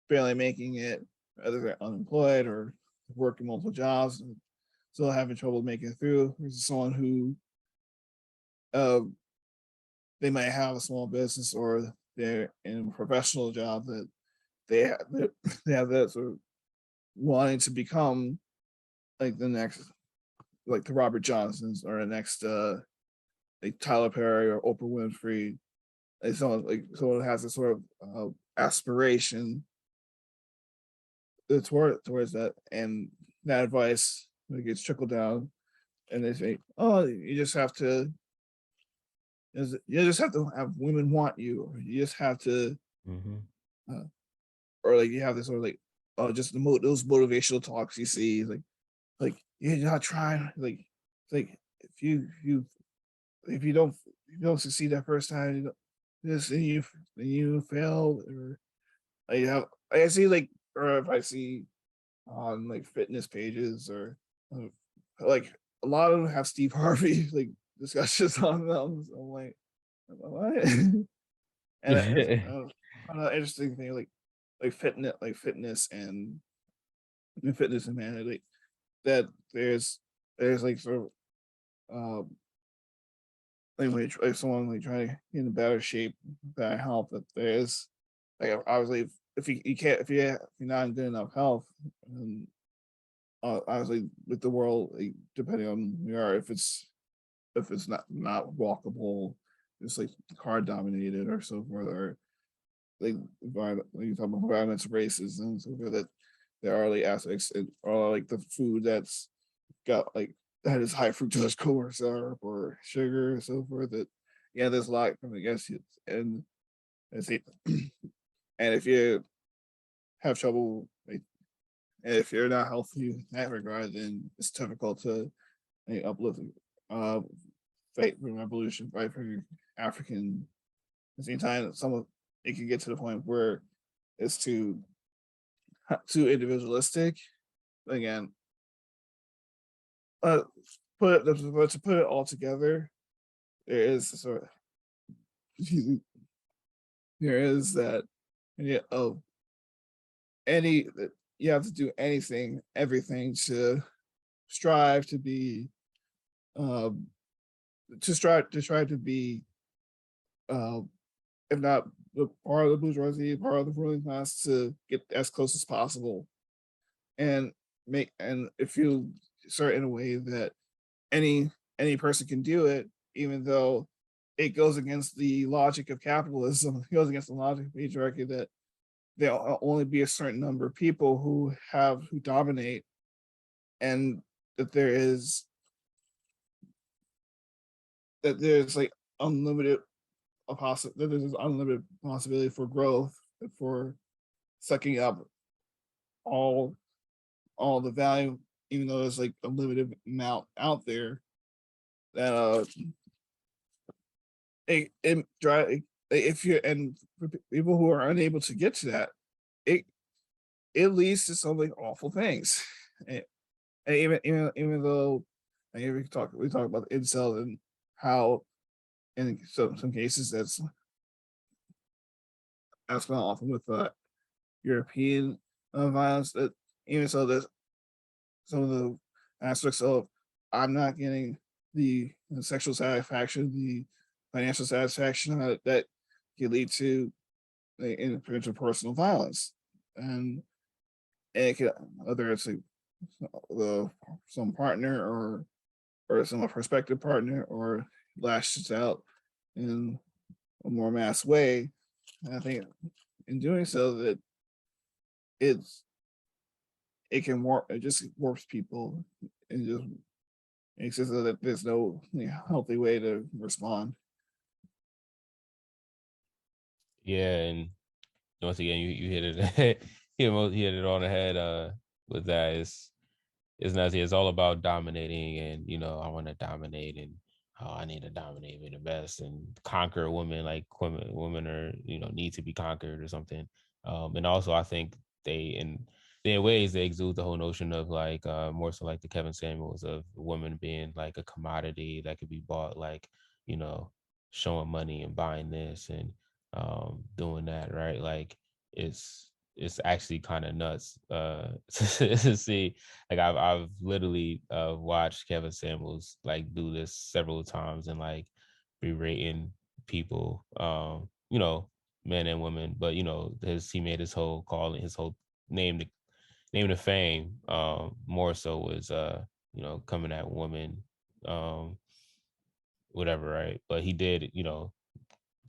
barely making it, either they're unemployed or working multiple jobs and still having trouble making it through, versus someone who they might have a small business, or they're in a professional job that they have that sort of wanting to become like the next, like the Robert Johnsons, or the next like Tyler Perry or Oprah Winfrey. Like someone has a sort of aspiration towards that, and that advice gets trickled down, and they say, "Oh, you just have to have women want you, or you just have to." Or like you have this sort of like, oh, just those motivational talks you see, like you're not trying, like if you don't succeed that first time, then you fail, or I see like, or if I see on like fitness pages, or like a lot of them have Steve Harvey like discussions on them. So I'm like, what? And another interesting thing, like fitness and manhood, like that there's like sort of like someone like trying to get in a better shape, better health, that there's like obviously if you're not in good enough health, and obviously with the world, like, depending on who you are, if it's not walkable, it's like car dominated or so forth, or like you talk about environmental races and so forth, that there are like aspects, or like the food that's got like that is high fructose corn syrup or sugar and so forth, that there's a lot coming against you. And and if you have trouble, like, and if you're not healthy in that regard, then it's difficult to uplift, fight for revolution, fight for African. At the same time, it can get to the point where it's too individualistic. Again, to put it all together, there is sort of there is that idea of you have to do everything to strive to be to be if not the part of the bourgeoisie, part of the ruling class, to get as close as possible, and if you start in a way that any person can do it, even though it goes against the logic of capitalism, it goes against the logic of patriarchy that there'll only be a certain number of people who dominate, and that there's like unlimited there's unlimited possibility for growth, for sucking up all the value, even though there's like a limited amount out there. That if you're, and for people who are unable to get to that, it leads to some like awful things. And even though, and we talk about the incel and how in some cases that's gone often with European violence, that even so that some of the aspects of I'm not getting the sexual satisfaction, the financial satisfaction that can lead to interpersonal violence, and it can, whether it's like some partner or some prospective partner, or lashes out in a more mass way. And I think in doing so that it can warp, it just warps people, and just makes it so that there's no healthy way to respond. Yeah, and once again, you hit it, you hit it on the head. With that, it's not. It's all about dominating, and I want to dominate, and I need to dominate, be the best, and conquer a woman. Like women are, need to be conquered or something. And also, I think in ways they exude the whole notion of like more so like the Kevin Samuels of women being like a commodity that could be bought, like showing money and buying this and doing that, right? Like it's actually kind of nuts to see. Like I've literally watched Kevin Samuels like do this several times and like berating people, men and women. But he made his whole call and his whole name to fame more so was coming at women, whatever, right? But he did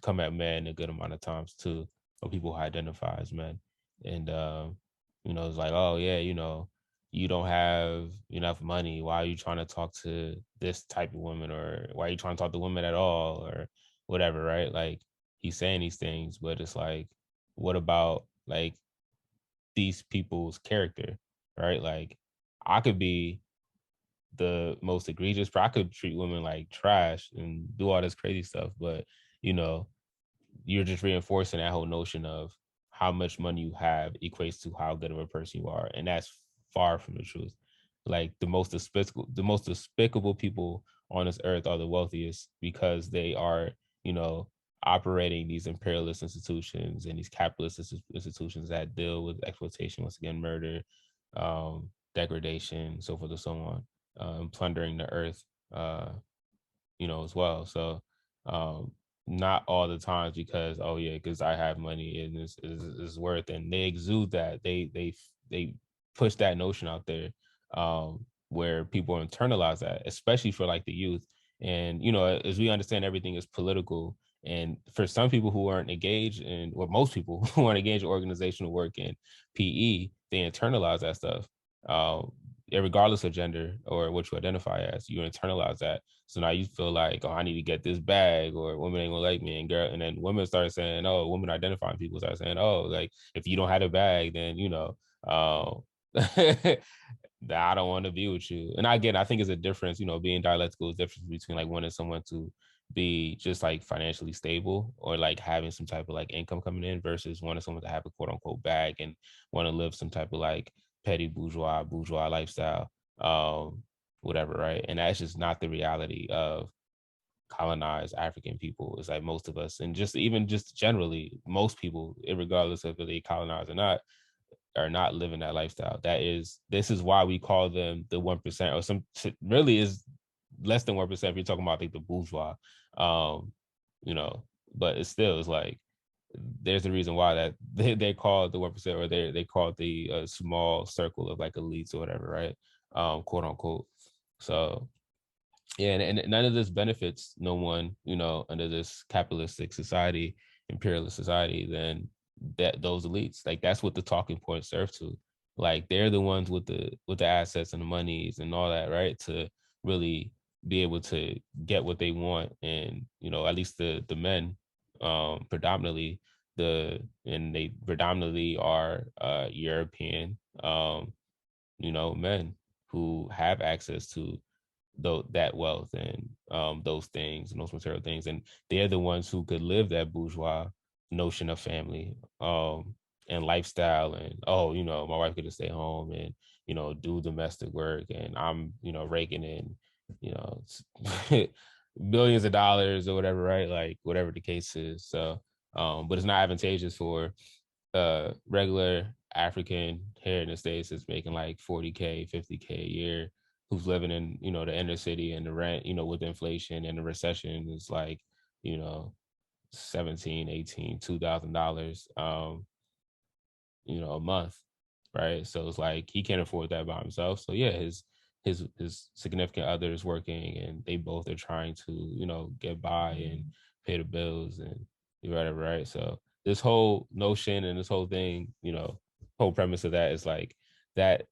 come at men a good amount of times too, or people who identify as men. And it's like, oh yeah, you don't have enough money, why are you trying to talk to this type of woman, or why are you trying to talk to women at all, or whatever, right? Like he's saying these things, but it's like, what about like these people's character, right? Like I could be the most egregious, I could treat women like trash and do all this crazy stuff, but you're just reinforcing that whole notion of how much money you have equates to how good of a person you are, and that's far from the truth. Like the most despicable people on this earth are the wealthiest, because they are operating these imperialist institutions and these capitalist institutions that deal with exploitation, once again, murder, degradation, so forth and so on, plundering the earth, as well. So not all the times because because I have money and this is worth, and they exude that, they push that notion out there, where people internalize that, especially for like the youth. And as we understand, everything is political, and for some people who aren't engaged in, or most people who aren't engaged in organizational work and PE, they internalize that stuff, regardless of gender or what you identify as. You internalize that, so now you feel like, oh, I need to get this bag, or women ain't gonna like me, and then women start saying, oh, women identifying people start saying, oh, like if you don't have a bag, then I don't want to be with you. And again, I think it's a difference, being dialectical is difference between like wanting someone to be just like financially stable, or like having some type of like income coming in, versus wanting someone to have a quote unquote bag and want to live some type of like petty bourgeois lifestyle, whatever, right? And that's just not the reality of colonized African people. It's like most of us, and just generally most people, regardless of whether they colonized or not, are not living that lifestyle. This is why we call them the 1%, or some really is less than 1% if you're talking about like the bourgeois, but it's like there's a reason why that they call it the 1%, or they call it the small circle of like elites or whatever, right? Quote unquote. So Yeah, and none of this benefits no one, under this capitalistic society, imperialist society, than those elites. Like, that's what the talking points serve to. Like, they're the ones with the assets and the monies and all that, right? To really be able to get what they want. And, at least the men, predominantly they predominantly are European, men who have access to that wealth and those things and those material things, and they're the ones who could live that bourgeois notion of family and lifestyle. And my wife could just stay home and do domestic work, and I'm raking in billions of dollars or whatever, right? Like, whatever the case is. So but it's not advantageous for regular African here in the States is making like 40K, 50K a year, who's living in, the inner city, and the rent, with inflation and the recession is like, 17, 18, $2,000, a month. Right. So it's like, he can't afford that by himself. So yeah, his significant other is working, and they both are trying to, get by and pay the bills and whatever. Right. So this whole notion and this whole thing, whole premise of that is like that,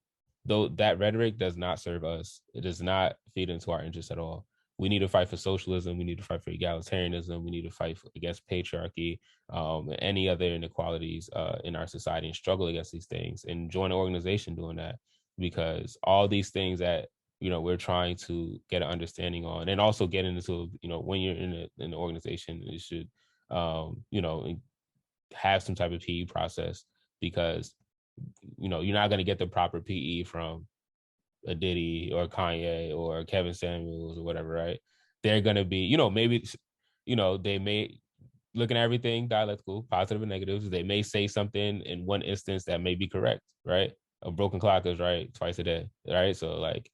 though that rhetoric does not serve us. It does not feed into our interests at all. We need to fight for socialism. We need to fight for egalitarianism. We need to fight against patriarchy, and any other inequalities in our society, and struggle against these things, and join an organization doing that. Because all these things that we're trying to get an understanding on, and also get into, when you're in an organization, you should have some type of PE process, because you're not going to get the proper PE from a Diddy or Kanye or Kevin Samuels or whatever, right? They're going to be, maybe, they may, looking at everything dialectical, positive and negatives, they may say something in one instance that may be correct, right? A broken clock is right twice a day, right? So like,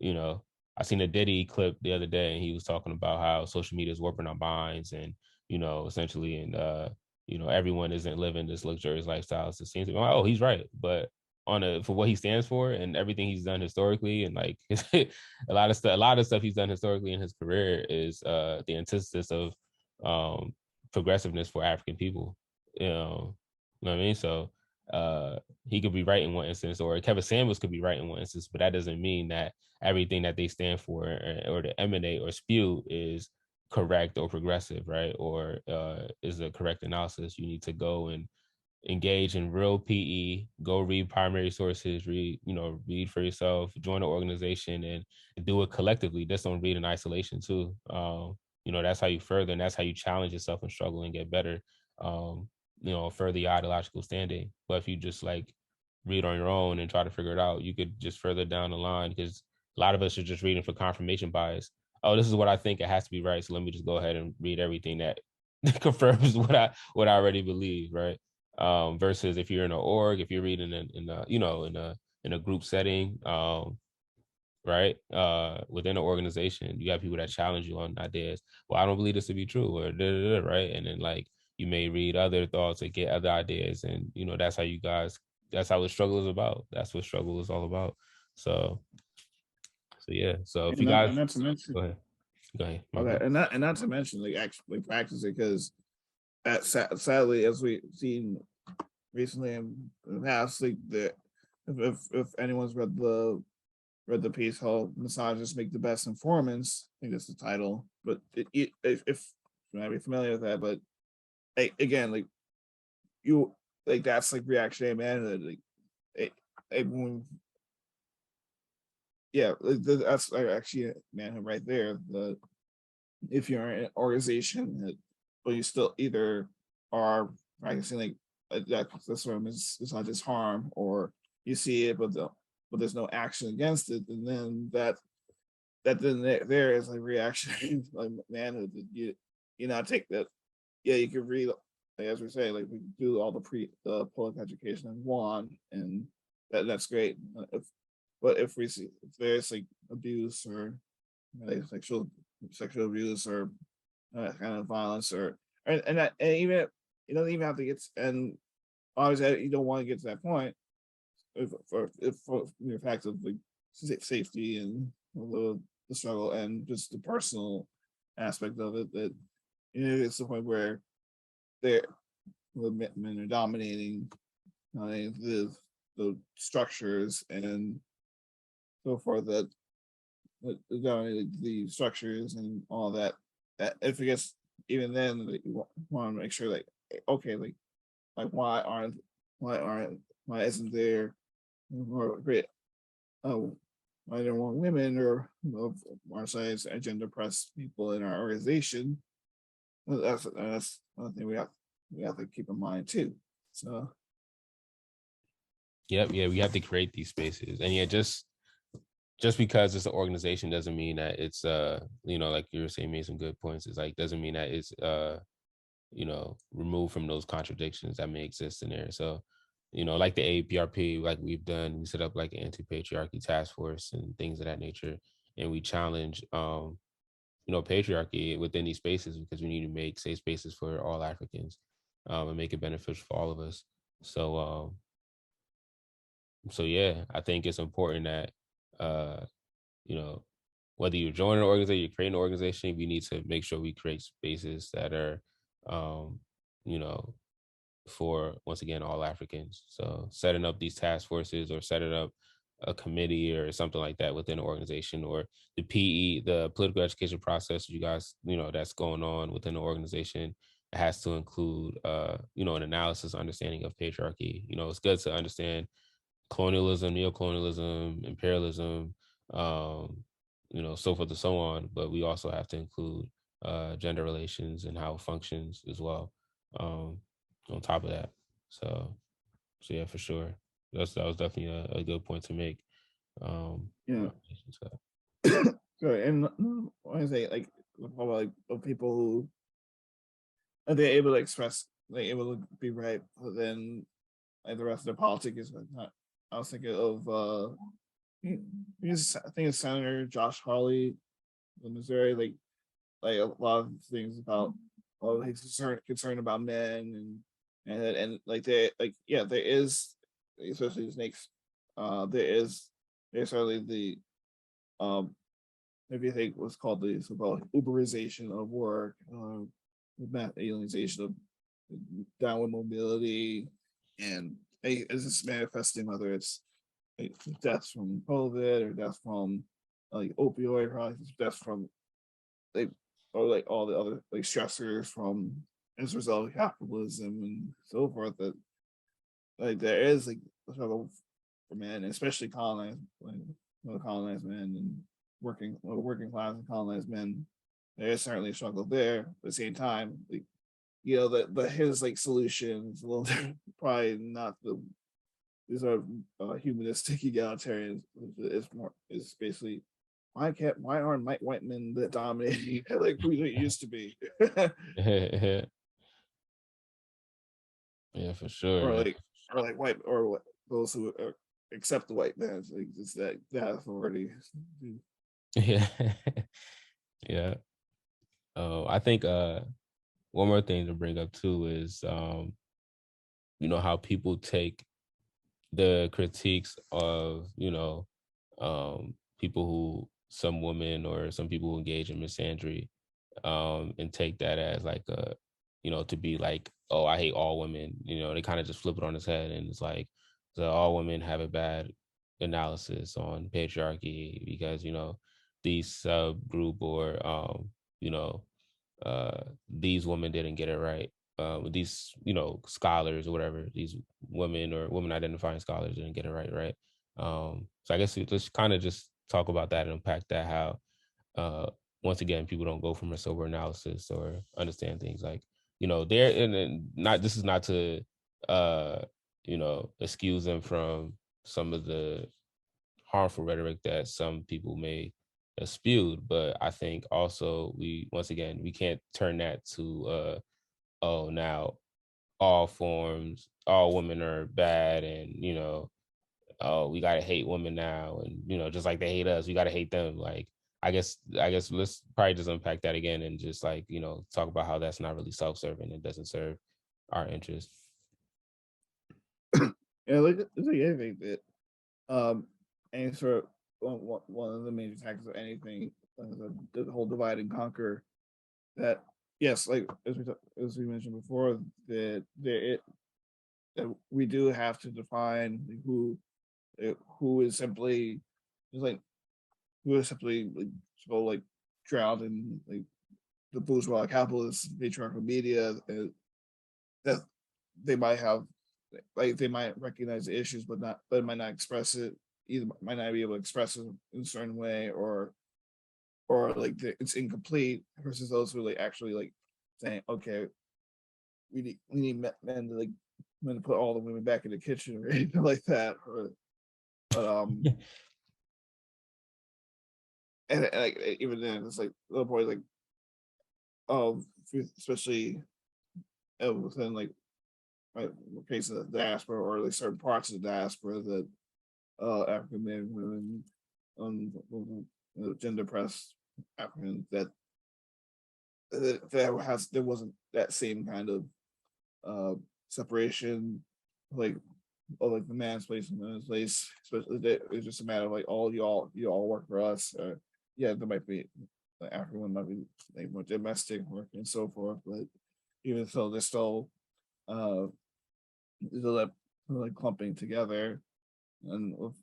I seen a Diddy clip the other day, and he was talking about how social media is warping our minds, and essentially, and everyone isn't living this luxurious lifestyle. It seems to be, oh, he's right, but for what he stands for and everything he's done historically, and like a lot of stuff he's done historically in his career is the antithesis of progressiveness for African people. You know what I mean? So he could be right in one instance, or Kevin Samuels could be right in one instance, but that doesn't mean that everything that they stand for or to emanate or spew is correct or progressive, right? Or is a correct analysis. You need to go and engage in real PE, go read primary sources, read for yourself, join an organization, and do it collectively. Just don't read in isolation too. That's how you further, and that's how you challenge yourself and struggle and get better. Further your ideological standing. But if you just like read on your own and try to figure it out, you could just further down the line, because a lot of us are just reading for confirmation bias. Oh, this is what I think, it has to be right, so let me just go ahead and read everything that confirms what I already believe, right? Versus if you're in an org, if you're reading in a group setting, right? Within an organization, you have people that challenge you on ideas. Well, I don't believe this to be true, or right? And then like you may read other thoughts or get other ideas, and that's how the struggle is about. That's what struggle is all about. So yeah. So if you guys, and not to mention, go ahead. Okay, and not to mention like actually practice it, because sadly, as we've seen recently in the past, like if anyone's read the piece called "Misogynists Make the Best Informants," I think that's the title. But if you might be familiar with that, but again, like you like that's like reactionary manhood, that's actually manhood right there. If you're in an organization but you still either are practicing like this form is not just harm, or you see it but there's no action against it, and then that then there is like reaction like manhood. You not take that. Yeah, you can read, like, as we say, like we do all the political education in one, and that's great. But if there's like abuse or like sexual abuse or kind of violence, and even it doesn't even have to get, and obviously you don't want to get to that point for the fact of like safety and the the struggle and just the personal aspect of it. That it's the point where the men are dominating the structures and so forth, that the structures and all that. That if I guess even then, you want to make sure, like, okay, like why isn't there more great why there are more women or marginalized and gender oppressed people in our organization? That's one thing we have to keep in mind too. So yeah, we have to create these spaces, and yeah, just because it's an organization doesn't mean that it's like you were saying, made some good points. It's like doesn't mean that it's removed from those contradictions that may exist in there. So, like the A-APRP, like we set up like an anti-patriarchy task force and things of that nature, and we challenge patriarchy within these spaces, because we need to make safe spaces for all Africans, and make it beneficial for all of us. So yeah, I think it's important that whether you're joining an organization, you're creating an organization, we need to make sure we create spaces that are for, once again, all Africans. So setting up these task forces or setting up a committee or something like that within an organization, or the PE, the political education process, you guys, that's going on within the organization, it has to include, an analysis, understanding of patriarchy. It's good to understand colonialism, neo-colonialism, imperialism, so forth and so on, but we also have to include gender relations and how it functions as well, on top of that. So yeah, for sure. That was definitely a good point to make. yeah. Good. And I say, like, of people who are they able to express, like, able to be right, but then like the rest of their politics is not. I was thinking of I think it's Senator Josh Hawley in Missouri, like a lot of things about his concern about men and like there is, especially snakes, there's certainly the maybe I think what's called the so-called Uberization of work, the alienization of downward mobility, and is this manifesting whether it's like deaths from COVID or deaths from like opioid crisis, deaths from like or like all the other like stressors from as a result of capitalism and so forth, that like there is like a struggle for men, especially colonized, like colonized men and working class and colonized men. There is certainly a struggle there. At the same time, like, the his like solution is a little probably not the these are humanistic egalitarians. Is basically why aren't white men that dominating like we used to be? Yeah, for sure. or like white or what, those who accept the white man, like it's that authority. Yeah. Yeah. I think one more thing to bring up too is how people take the critiques of people who, some women or some people who engage in misandry, and take that as like a to be like, oh, I hate all women. They kind of just flip it on its head, and it's like, so all women have a bad analysis on patriarchy because these subgroup or these women didn't get it right. These scholars or whatever, these women or women identifying scholars didn't get it right. So I guess let's kind of just talk about that and unpack that, how once again people don't go from a sober analysis or understand things like they're and not, this is not to excuse them from some of the harmful rhetoric that some people may have spewed, but I think also we can't turn that to oh, now all women are bad, and oh, we gotta hate women now, and just like they hate us, we gotta hate them. Like I guess let's probably just unpack that again and just like talk about how that's not really self-serving. It doesn't serve our interest. Yeah, like I think that and for one of the major tactics of anything the whole divide and conquer. That yes, like as we mentioned before, that we do have to define who is simply just like who is simply like so like drowned in like the bourgeois capitalist patriarchal media, that they might have like they might recognize the issues but might not express it, either might not be able to express it in a certain way, or like it's incomplete, versus those who like actually like saying, okay, we need men to like men to put all the women back in the kitchen or anything like that, or but and like even then it's like little boy like especially within like in case of the diaspora or like certain parts of the diaspora that African men, women, gender oppressed African, that there wasn't that same kind of separation, like like the man's place and the woman's place. Especially that it's just a matter of like, you all work for us. Yeah, there might be like African women might be like more domestic work and so forth, but even so, they're still like clumping together, and with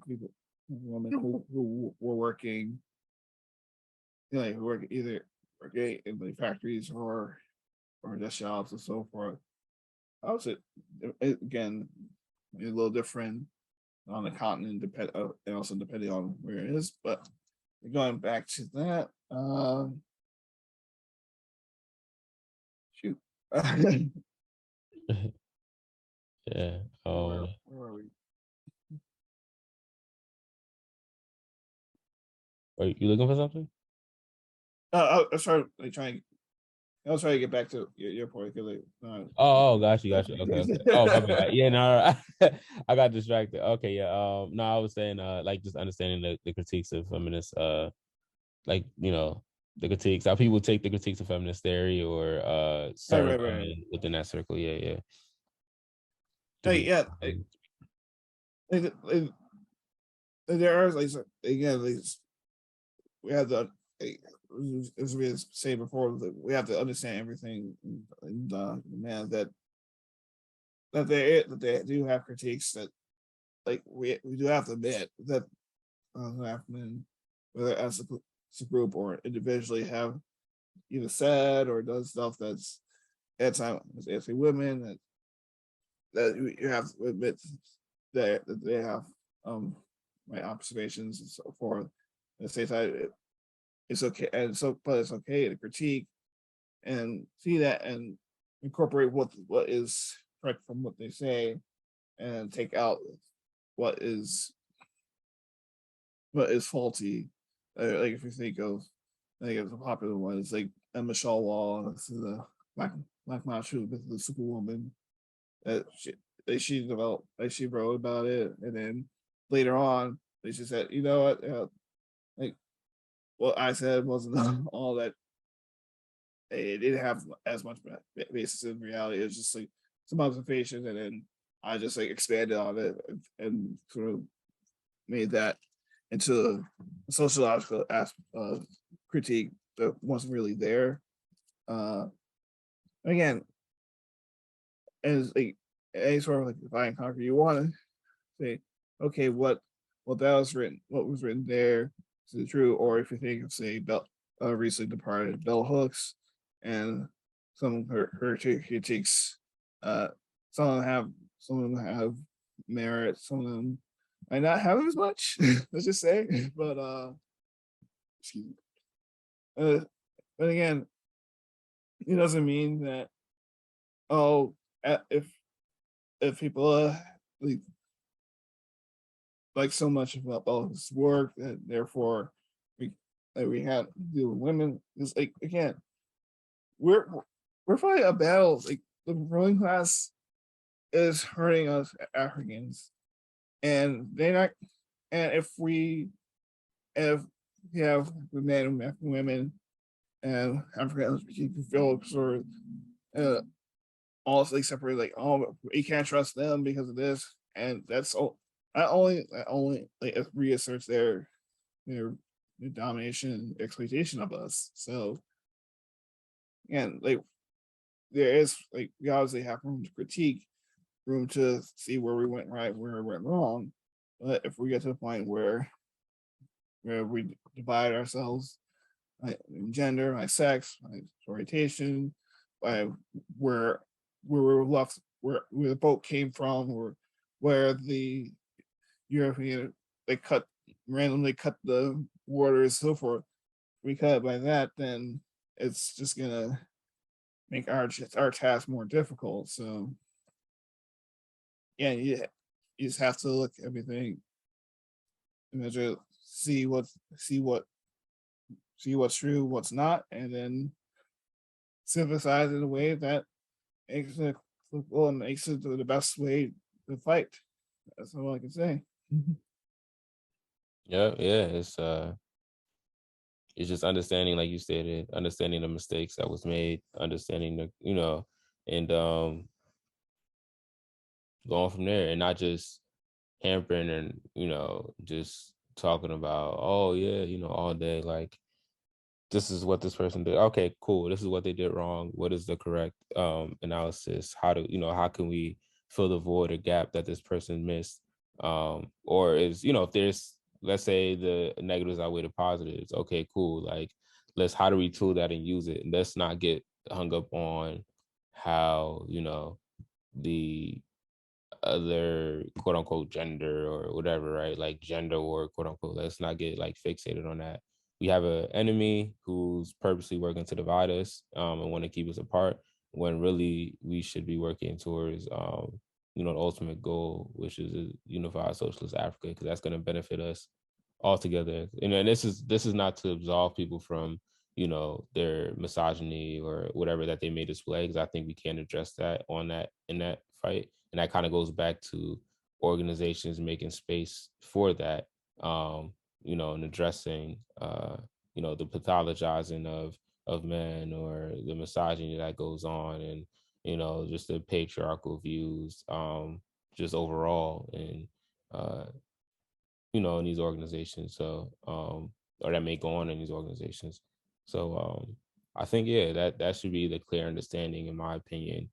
people, women who were working, who work either working in like factories or desk jobs and so forth. I would say again a little different on the continent, and also depending on where it is. But going back to that, shoot. Yeah. Where are we? Are you looking for something? I was trying to get back to your point. Got you. Okay. Oh, my bad. Yeah, no, I got distracted. Okay, yeah. No, I was saying, like, just understanding the critiques of feminists, like, the critiques, how people take the critiques of feminist theory or certain women within that circle. Yeah. Hey, yeah. There are like again, we have to, as we said before, we have to understand everything, and man, that they do have critiques, that like we do have to admit that African, whether as a group or individually, have either said or done stuff that's anti-women, that you have to admit that they have my observations and so forth. At the same time, it's okay, but it's okay to critique and see that and incorporate what is correct from what they say, and take out what is faulty. Like if you think of, I think it's a popular one. It's like Emma Shawwal, this is a black macho, the Superwoman, that she developed, like she wrote about it, and then later on they just said, you know what, like what I said wasn't all that. It didn't have as much basis in reality. It's just like some observation, and then I just like expanded on it and sort of made that into a sociological critique that wasn't really there. Again, as like any sort of like divide and conquer, you want to say, okay, what was written there is true, or if you think of, say, recently departed Bell Hooks and some of her critiques, some of them have merit, some of them might not have as much. Let's just say, but excuse me. But again, it doesn't mean that if people like so much about all this work, that therefore we have to deal with women. It's like, again, we're fighting a battle. Like the ruling class is hurting us Africans, and they're not. And if we have men and women and African LGBTQ folks, or all like separate, like, oh, we can't trust them because of this, and that's all. Not only like it reasserts their the domination and exploitation of us. So, again, like there is like we obviously have room to critique, room to see where we went right, where we went wrong. But if we get to the point where we divide ourselves by gender, by sex, by orientation, by where we were left, where the boat came from, or where the European they randomly cut the waters, so forth. If we cut it by that, then it's just gonna make our task more difficult. So yeah, you just have to look at everything, measure, see what's true, what's not, and then synthesize in a way that makes it well, and makes it the best way to fight. That's all I can say. Yeah, it's just understanding, like you stated, understanding the mistakes that was made, understanding the, and going from there, and not just hampering and, just talking about, oh yeah, all day, like, this is what this person did. Okay, cool. This is what they did wrong. What is the correct analysis? How can we fill the void or gap that this person missed? Or is, if there's, let's say the negatives outweigh the positives. Okay, cool. Like, how do we tool that and use it? Let's not get hung up on how, the other quote unquote gender or whatever, right? Like gender war, quote unquote. Let's not get like fixated on that. We have an enemy who's purposely working to divide us and want to keep us apart, when really we should be working towards the ultimate goal, which is a unified socialist Africa, because that's going to benefit us all together. And this is not to absolve people from their misogyny or whatever that they may display, because I think we can address that in that fight. And that kind of goes back to organizations making space for that, and addressing, the pathologizing of men, or the misogyny that goes on, and, just the patriarchal views, just overall, and, in these organizations. So, or that may go on in these organizations. So, I think, yeah, that should be the clear understanding, in my opinion,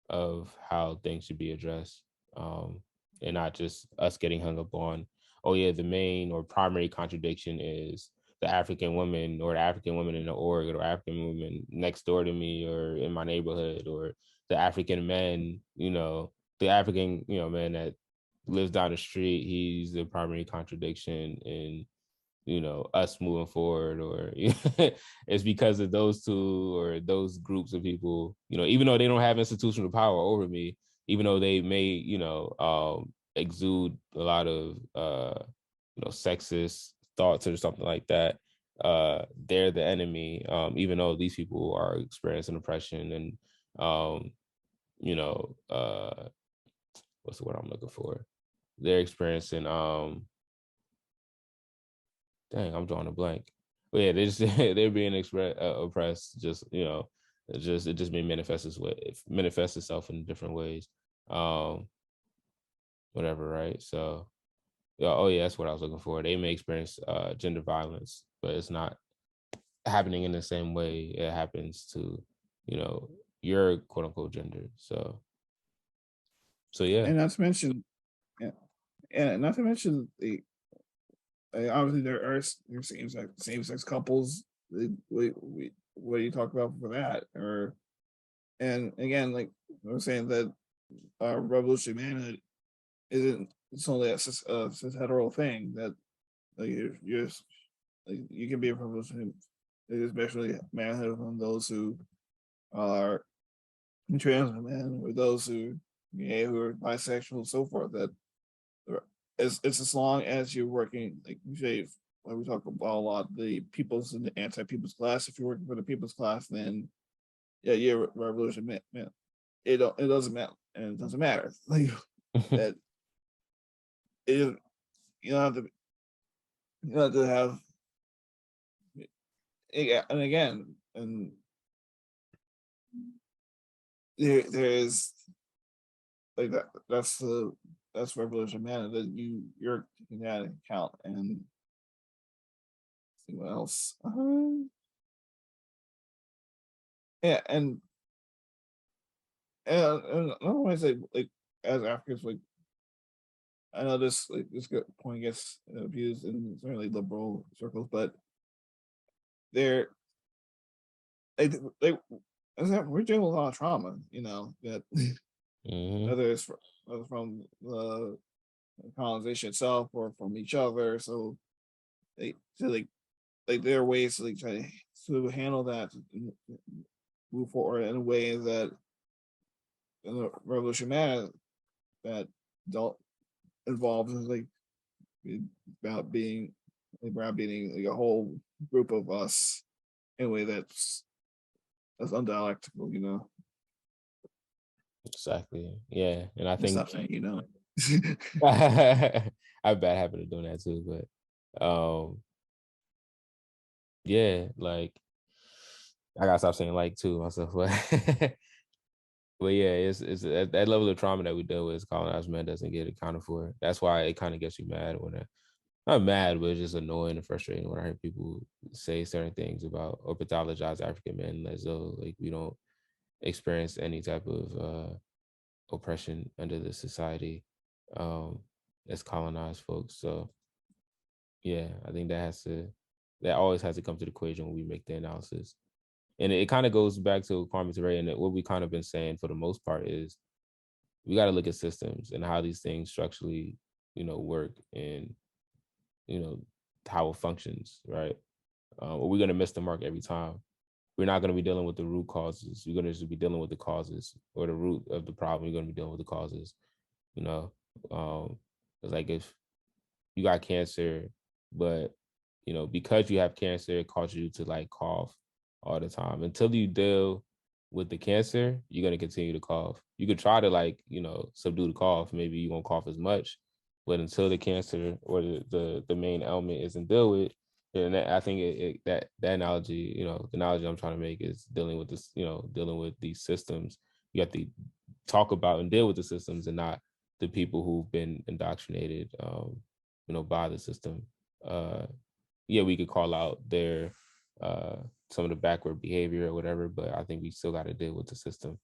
of how things should be addressed, and not just us getting hung up on, oh yeah, the main or primary contradiction is the African woman, or the African women in the org, or African women next door to me or in my neighborhood, or the African men, the African, man that lives down the street, he's the primary contradiction in, us moving forward, or it's because of those two or those groups of people, even though they don't have institutional power over me, even though they may, exude a lot of, sexist thoughts or something like that, they're the enemy, even though these people are experiencing oppression and, what's the word I'm looking for? They're experiencing, dang, I'm drawing a blank. But yeah, they're being oppressed. Just it just may manifest itself in different ways. Whatever, right? So, yeah, oh yeah, that's what I was looking for. They may experience gender violence, but it's not happening in the same way it happens to, your quote unquote gender. So yeah. And not to mention, yeah, and not to mention the obviously there are same sex couples. What do you talk about for that? Or, and again, like I was saying, that revolutionary manhood isn't, it's only a cis hetero thing, that like you're like, you can be a revolutionary, especially manhood, from those who are trans men, or those who who are bisexual and so forth. That it's as long as you're working, like we say, like we talk about a lot, the people's and the anti-people's class. If you're working for the people's class, then yeah, you're a revolutionary man. It doesn't matter, and it doesn't matter. Like that, it, you don't have to, have, and again, and there is like that. That's revolution man, that you're taking that into account, and what else? Yeah, and another one is like as Africans, like I know this point gets abused in certainly liberal circles, but they're they we're dealing with a lot of trauma, that whether it's from the colonization itself or from each other. So there are ways to try to handle that, and move forward in a way that in the revolution manner that don't involve about being a whole group of us in a way that's undialectical. Exactly. Yeah, and I think Stop saying. I have a bad habit of doing that too, but yeah, like I gotta stop saying like too myself, but but yeah, it's at that level of trauma that we deal with as colonized men doesn't get accounted for. That's why it kind of gets you mad when not mad, but it's just annoying and frustrating when I hear people say certain things about or pathologize African men as though like we don't experience any type of oppression under the society as colonized folks. So yeah, I think that always has to come to the equation when we make the analysis. And it kind of goes back to Kwame Ture, and what we kind of been saying for the most part is we got to look at systems and how these things structurally, work, and how it functions, right? Or we're going to miss the mark every time. We're not going to be dealing with the root causes. We're going to just be dealing with the causes, or the root of the problem. We're going to be dealing with the causes. It's like if you got cancer, but because you have cancer, it causes you to like cough all the time. Until you deal with the cancer, you're going to continue to cough. You could try to subdue the cough. Maybe you won't cough as much, but until the cancer or the main ailment isn't dealt with, and I think that analogy, the analogy I'm trying to make is dealing with this, dealing with these systems. You have to talk about and deal with the systems and not the people who've been indoctrinated, by the system. Yeah, we could call out their some of the backward behavior or whatever, but I think we still got to deal with the system,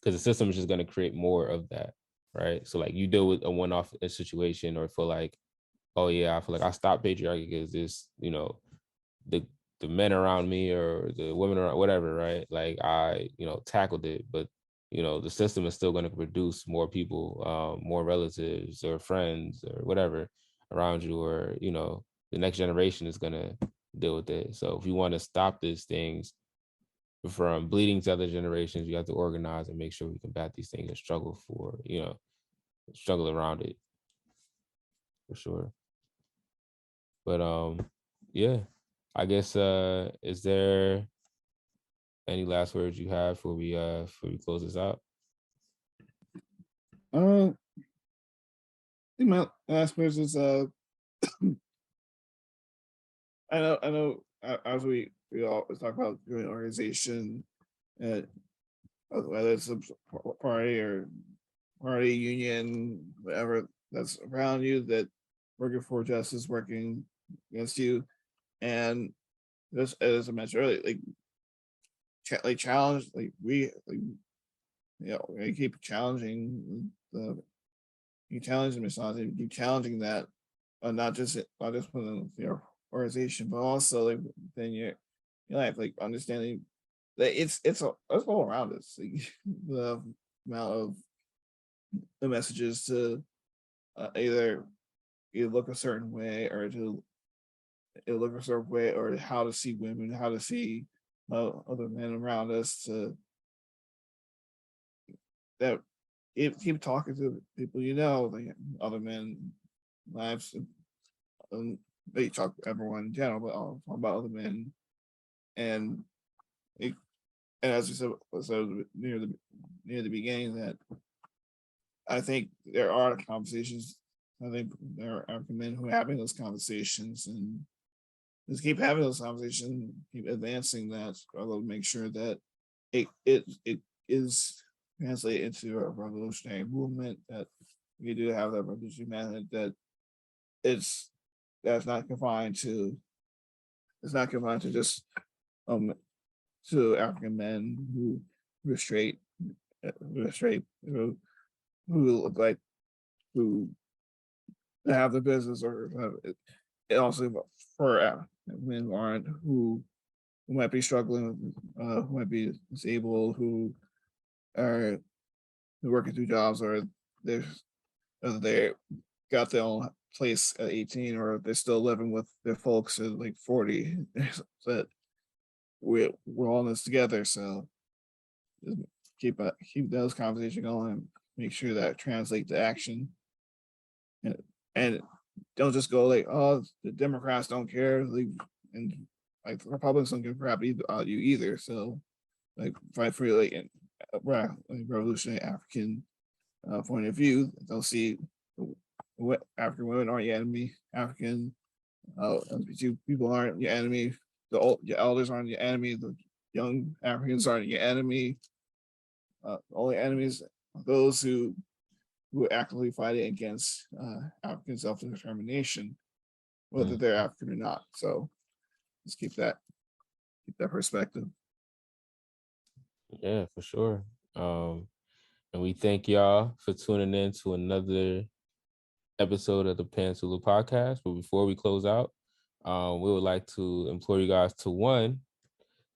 because the system is just going to create more of that, right? So like you deal with a one-off situation, or feel like, oh yeah, I feel like I stopped patriarchy because this, the men around me or the women around, whatever, right? Like I, tackled it, but the system is still going to produce more people, more relatives or friends or whatever around you, or the next generation is going to deal with it. So if you want to stop these things from bleeding to other generations, you have to organize and make sure we combat these things and struggle struggle around it, for sure. But yeah, I guess is there any last words you have before we close this out? I think my last words is I know as we always talk about doing organization, whether it's a party or party union, whatever that's around you, that working for justice, working against you, and just as I mentioned earlier, challenge, we keep challenging you challenge the misogyny, keep challenging that, not just within your organization, but also within your life, understanding that it's all around us. The amount of the messages to either you look a certain way, or to look a certain way, or how to see women, how to see other men around us, to that keep talking to people, other men lives, they talk to everyone in general, but I'll talk about other men, and and as we said near the beginning, that I think there are conversations. I think there are African men who are having those conversations, and just keep having those conversations, keep advancing that, although make sure that it is translated into a revolutionary movement, that we do have that revolutionary manhood, that that's not confined to just to African men who are straight, who look like who have the business, or it also for men who might be struggling, who might be disabled, who are working through jobs, or they got their own place at 18, or they're still living with their folks at like 40. That we're all in this together. So just keep those conversations going, and make sure that translate to action. And don't just go like, oh, the Democrats don't care, and like the Republicans don't give a crap about you either. So like fight for like revolutionary African point of view. They'll see what African women aren't your enemy. African LGBT people aren't your enemy. Your elders aren't your enemy. The young Africans aren't your enemy. Only enemies are those who are actively fighting against African self-determination, whether they're African or not. So just keep that perspective. Yeah, for sure. And we thank y'all for tuning in to another episode of the Pantsula Podcast. But before we close out, we would like to implore you guys to, one,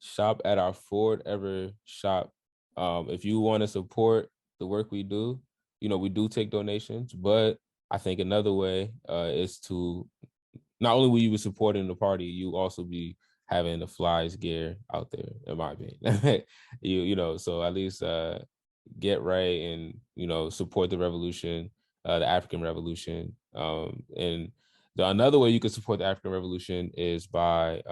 shop at our Forward Ever shop. If you want to support the work we do, we do take donations, but I think another way is to, not only will you be supporting the party, you also be having the flies gear out there, in my opinion. So at least get right and, support the revolution, the African Revolution. And another way you can support the African Revolution is by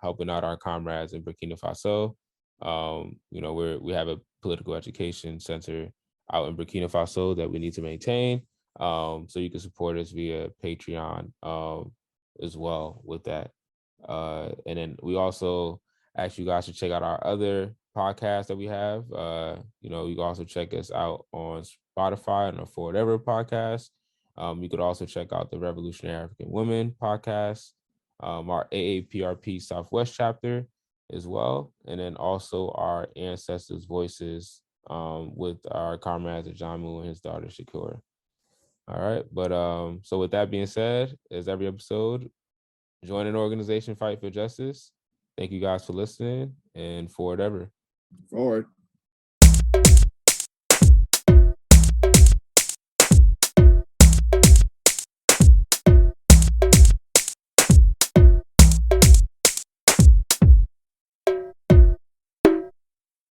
helping out our comrades in Burkina Faso. We have a political education center out in Burkina Faso that we need to maintain. So you can support us via Patreon as well with that. And then we also ask you guys to check out our other podcasts that we have. You can also check us out on Spotify and the Forward Ever podcast. You could also check out the Revolutionary African Women podcast, our A-APRP Southwest chapter as well, and then also our Ancestors' Voices with our comrades Ajamu and his daughter Shakura. All right, but so with that being said, as every episode, join an organization, fight for justice. Thank you guys for listening, and Forward Ever. Forward.